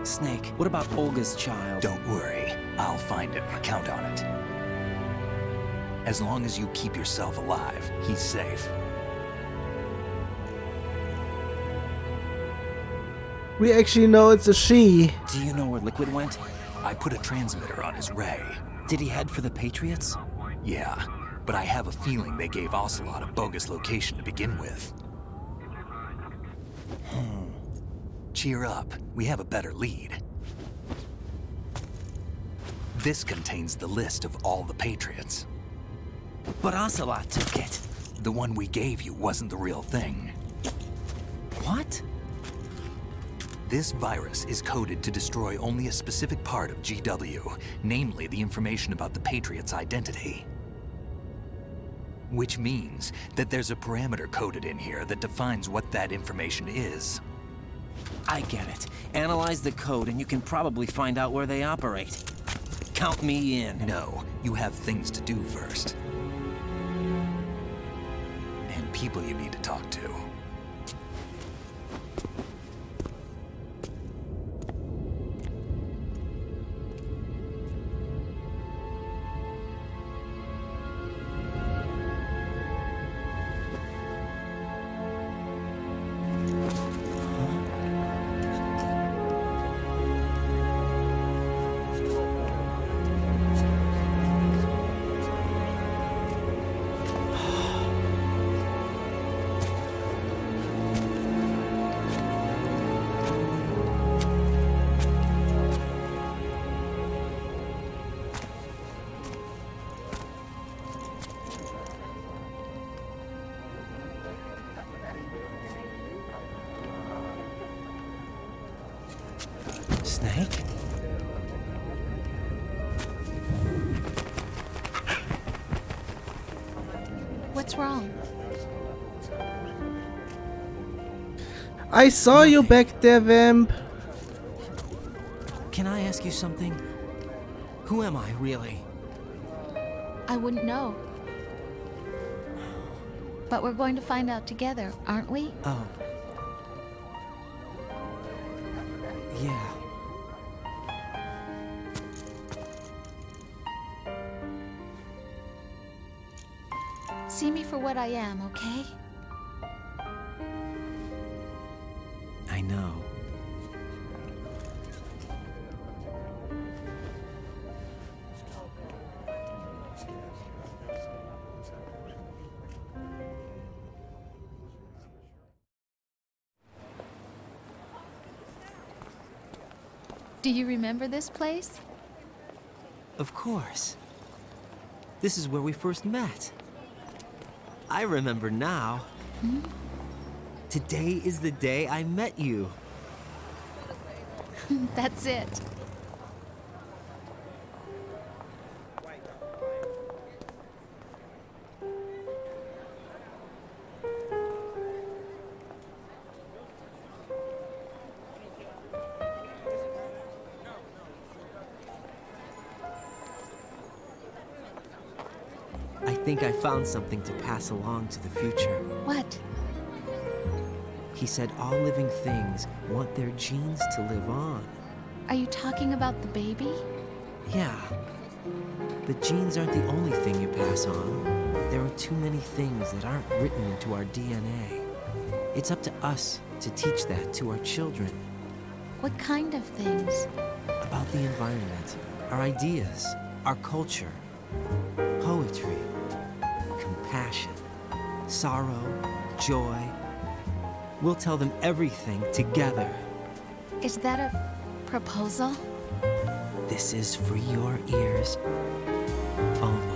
Snake, what about Olga's child? Don't worry, I'll find him, count on it. As long as you keep yourself alive, he's safe. We actually know it's a she. Do you know where Liquid went? I put a transmitter on his ray. Did he head for the Patriots? Yeah, but I have a feeling they gave Ocelot a bogus location to begin with. Cheer up, we have a better lead. This contains the list of all the Patriots. But Ocelot took it. The one we gave you wasn't the real thing. What? This virus is coded to destroy only a specific part of GW, namely the information about the Patriot's identity. Which means that there's a parameter coded in here that defines what that information is. I get it. Analyze the code and you can probably find out where they operate. Count me in. No, you have things to do first. And people you need to talk to. Snake? What's wrong? I saw you back there, Vamp. Can I ask you something? Who am I, really? I wouldn't know. But we're going to find out together, aren't we? Oh. Yeah. See me for what I am, okay? I know. Do you remember this place? Of course. This is where we first met. I remember now. Hmm? Today is the day I met you. That's it. I think I found something to pass along to the future. What? He said all living things want their genes to live on. Are you talking about the baby? Yeah. The genes aren't the only thing you pass on. There are too many things that aren't written into our DNA. It's up to us to teach that to our children. What kind of things? About the environment, our ideas, our culture, poetry, compassion, sorrow, joy. We'll tell them everything together. Is that a proposal? This is for your ears only.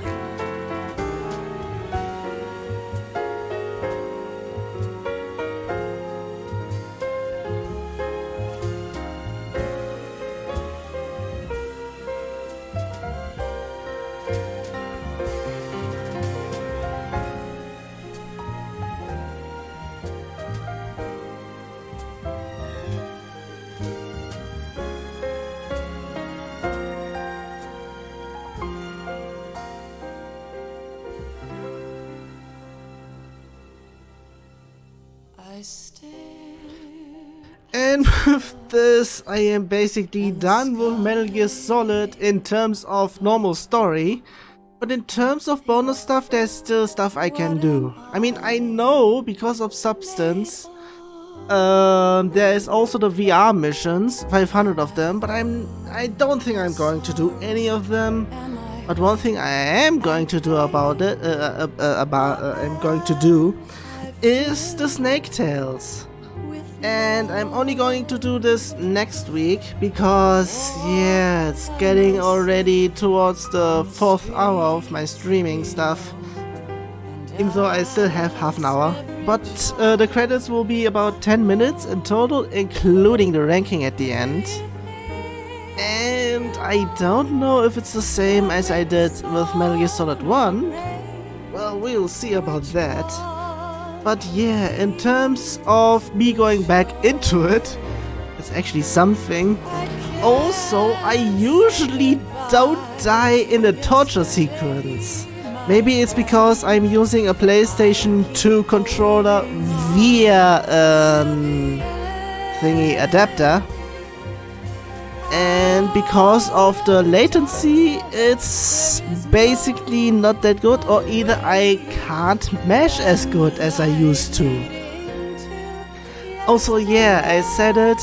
And with this, I am basically done with Metal Gear Solid in terms of normal story. But in terms of bonus stuff, there's still stuff I can do. I mean, I know because of Substance, there is also the VR missions, 500 of them, but I don't think I'm going to do any of them. But one thing I am going to do about it, I'm going to do, is the Snake Tales. And I'm only going to do this next week because, yeah, it's getting already towards the 4th hour of my streaming stuff. Even though I still have half an hour. But the credits will be about 10 minutes in total, including the ranking at the end. And I don't know if it's the same as I did with Metal Gear Solid 1. Well, we'll see about that. But yeah, in terms of me going back into it, it's actually something. Also, I usually don't die in a torture sequence. Maybe it's because I'm using a PlayStation 2 controller via thingy adapter. And because of the latency, it's basically not that good, or either I can't mesh as good as I used to. Also, yeah, I said it,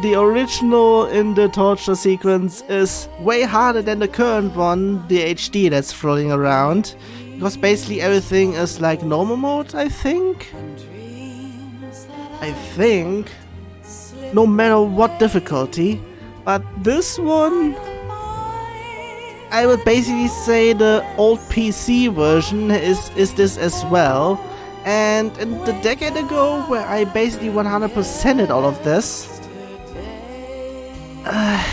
the original in the torture sequence is way harder than the current one, the HD that's floating around. Because basically everything is like normal mode, I think. No matter what difficulty. But this one, I would basically say the old PC version is this as well. And in the decade ago, where I basically 100%ed all of this, I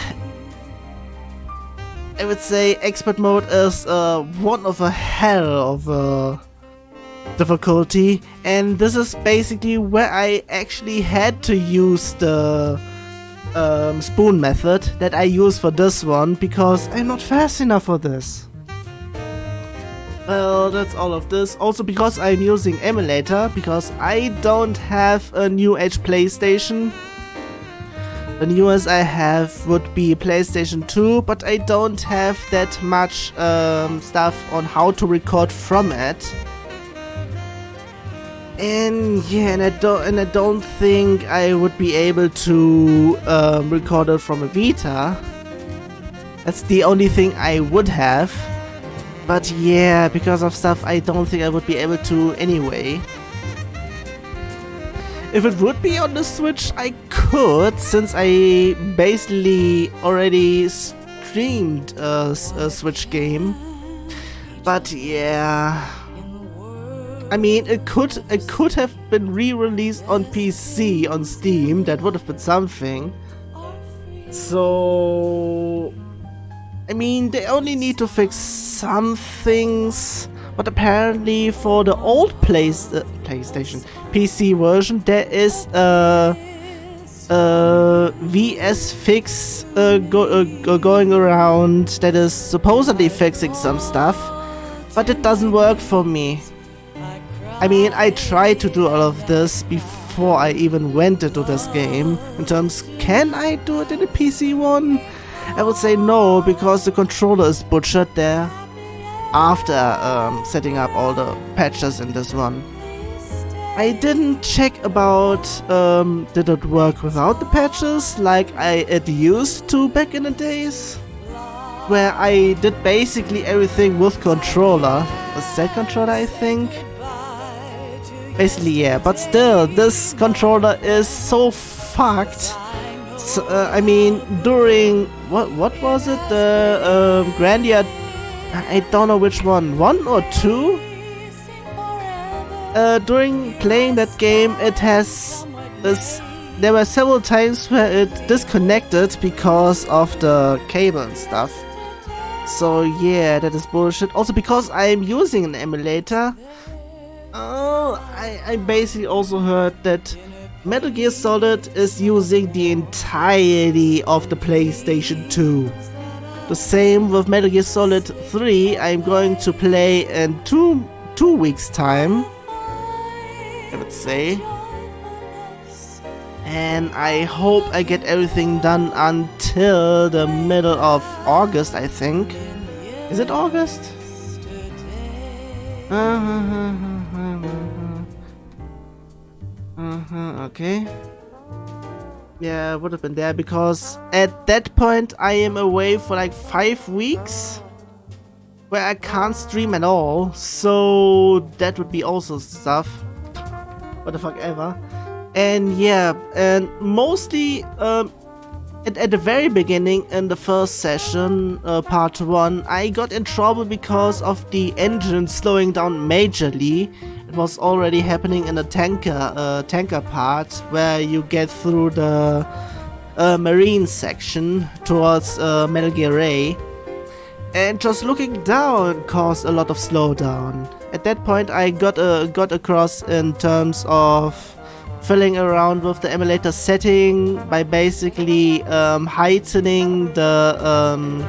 would say expert mode is one of a hell of a difficulty, and this is basically where I actually had to use the spoon method that I use for this one, because I'm not fast enough for this. Well, that's all of this. Also because I'm using emulator, because I don't have a new age PlayStation. The newest I have would be PlayStation 2, but I don't have that much stuff on how to record from it. And yeah, and I don't think I would be able to record it from a Vita. That's the only thing I would have. But yeah, because of stuff I don't think I would be able to anyway. If it would be on the Switch, I could, since I basically already streamed a Switch game. But yeah, I mean, it could have been re-released on PC on Steam. That would have been something. So I mean, they only need to fix some things, but apparently for the old PlayStation PC version, there is a VS fix going around that is supposedly fixing some stuff, but it doesn't work for me. I mean, I tried to do all of this before I even went into this game. In terms, can I do it in the PC one? I would say no, because the controller is butchered there after setting up all the patches in this one. I didn't check about did it work without the patches like it used to back in the days, where I did basically everything with controller, a set controller I think. Basically yeah, but still this controller is so fucked. So, I mean, during what was it? The Grandia, I don't know which one, 1 or 2. During playing that game, it has this. There were several times where it disconnected because of the cable and stuff. So yeah, that is bullshit. Also because I'm using an emulator. I basically also heard that Metal Gear Solid is using the entirety of the PlayStation 2. The same with Metal Gear Solid 3, I'm going to play in two weeks time, I would say. And I hope I get everything done until the middle of August, I think. Is it August? Okay. Yeah, would have been there because at that point I am away for like 5 weeks where I can't stream at all, so that would be also stuff. What the fuck ever. And yeah, and mostly at the very beginning in the first session, part 1, I got in trouble because of the engine slowing down majorly. It was already happening in the tanker part, where you get through the marine section towards Metal Gear Ray, and just looking down caused a lot of slowdown. At that point, I got across in terms of filling around with the emulator setting by basically heightening the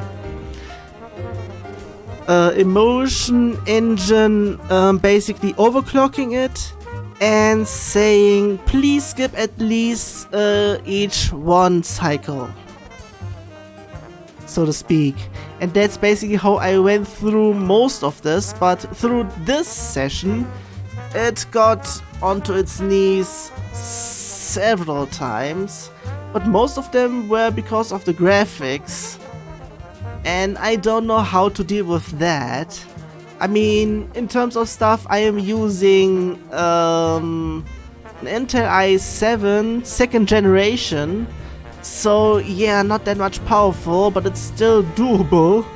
emotion engine, basically overclocking it and saying please skip at least each one cycle, so to speak. And that's basically how I went through most of this, but through this session it got onto its knees several times, but most of them were because of the graphics. And I don't know how to deal with that. I mean, in terms of stuff, I am using an Intel i7 2nd generation. So yeah, not that much powerful, but it's still doable.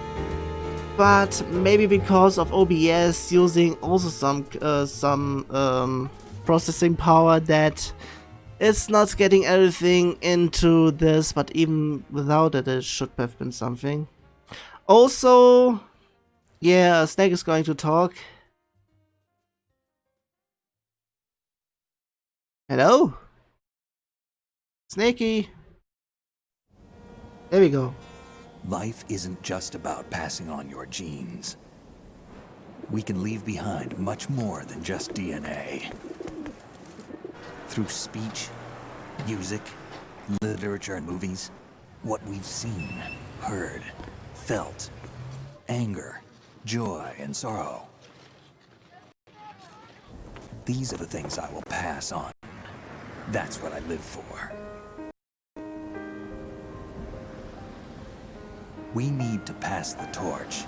But maybe because of OBS using also some processing power, that it's not getting everything into this, but even without it, it should have been something. Also, yeah, Snake is going to talk. Hello? Snakey. There we go. Life isn't just about passing on your genes. We can leave behind much more than just DNA. Through speech, music, literature, and movies, what we've seen, heard, felt, anger, joy, and sorrow. These are the things I will pass on. That's what I live for. We need to pass the torch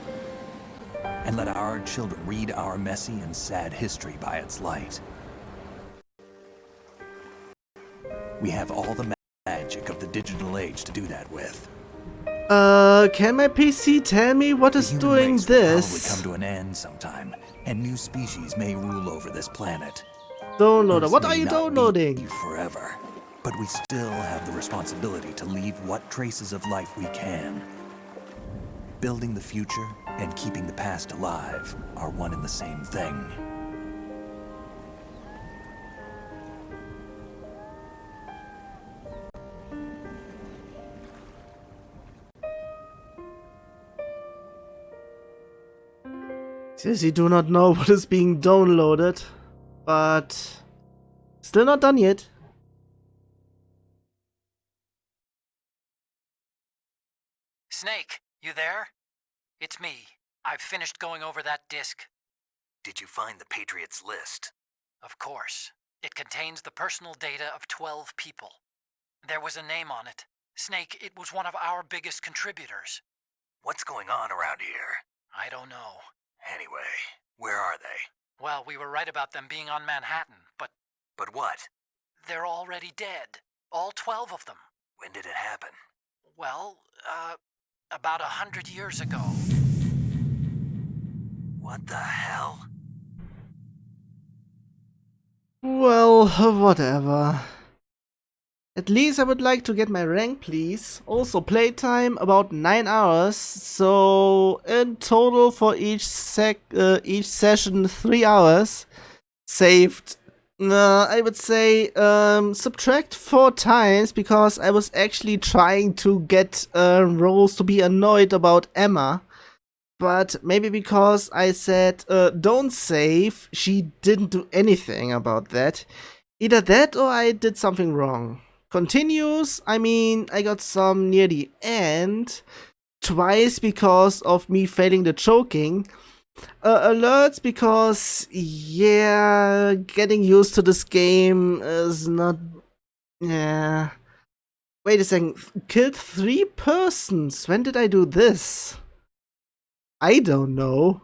and let our children read our messy and sad history by its light. We have all the magic of the digital age to do that with. Can my PC tell me what is doing The human race will this? probably come to an end sometime, and new species may rule over this planet. Downloader, Earth what may are you not downloading? be forever, but we still have the responsibility to leave what traces of life we can. Building the future and keeping the past alive are one and the same thing. Says you do not know what is being downloaded, but still not done yet. Snake, you there? It's me. I've finished going over that disk. Did you find the Patriots list? Of course. It contains the personal data of 12 people. There was a name on it. Snake, it was one of our biggest contributors. What's going on around here? I don't know. Anyway, where are they? Well, we were right about them being on Manhattan, but But what? they're already dead. All 12 of them. When did it happen? Well, about 100 years ago. What the hell? Well, whatever. At least I would like to get my rank, please. Also, playtime about 9 hours, so in total for each session 3 hours. Saved, I would say, subtract 4 times, because I was actually trying to get Rose to be annoyed about Emma. But maybe because I said don't save, she didn't do anything about that. Either that or I did something wrong. Continues, I mean, I got some near the end, twice because of me failing the choking. Alerts because, yeah, getting used to this game is not, yeah. Wait a second, killed 3 persons, when did I do this? I don't know.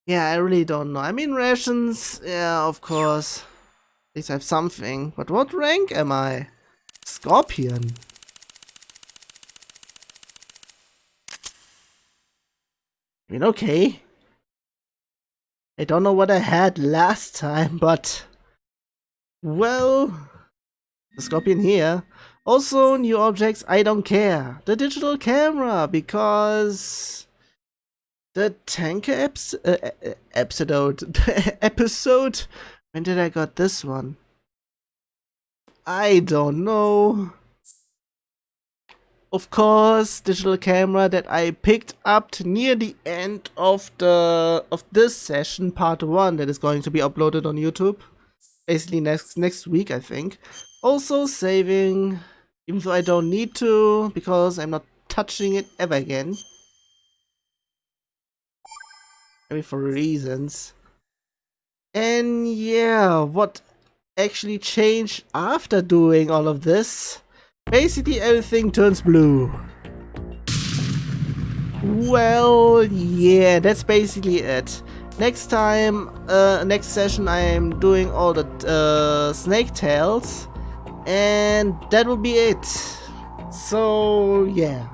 Yeah, I really don't know. I mean, rations, yeah, of course. At least I have something. But what rank am I? Scorpion. I mean, okay. I don't know what I had last time, but... well... the Scorpion here. Also, new objects, I don't care. The digital camera, because... the Tengu episode... when did I got this one? I don't know. Of course, digital camera that I picked up near the end of this session, part 1, that is going to be uploaded on YouTube. Basically next week, I think. Also saving, even though I don't need to, because I'm not touching it ever again. Maybe for reasons. And yeah, what actually changed after doing all of this? Basically everything turns blue. Well, yeah, that's basically it. Next time, next session I am doing all the snake tails. And that will be it. So, yeah.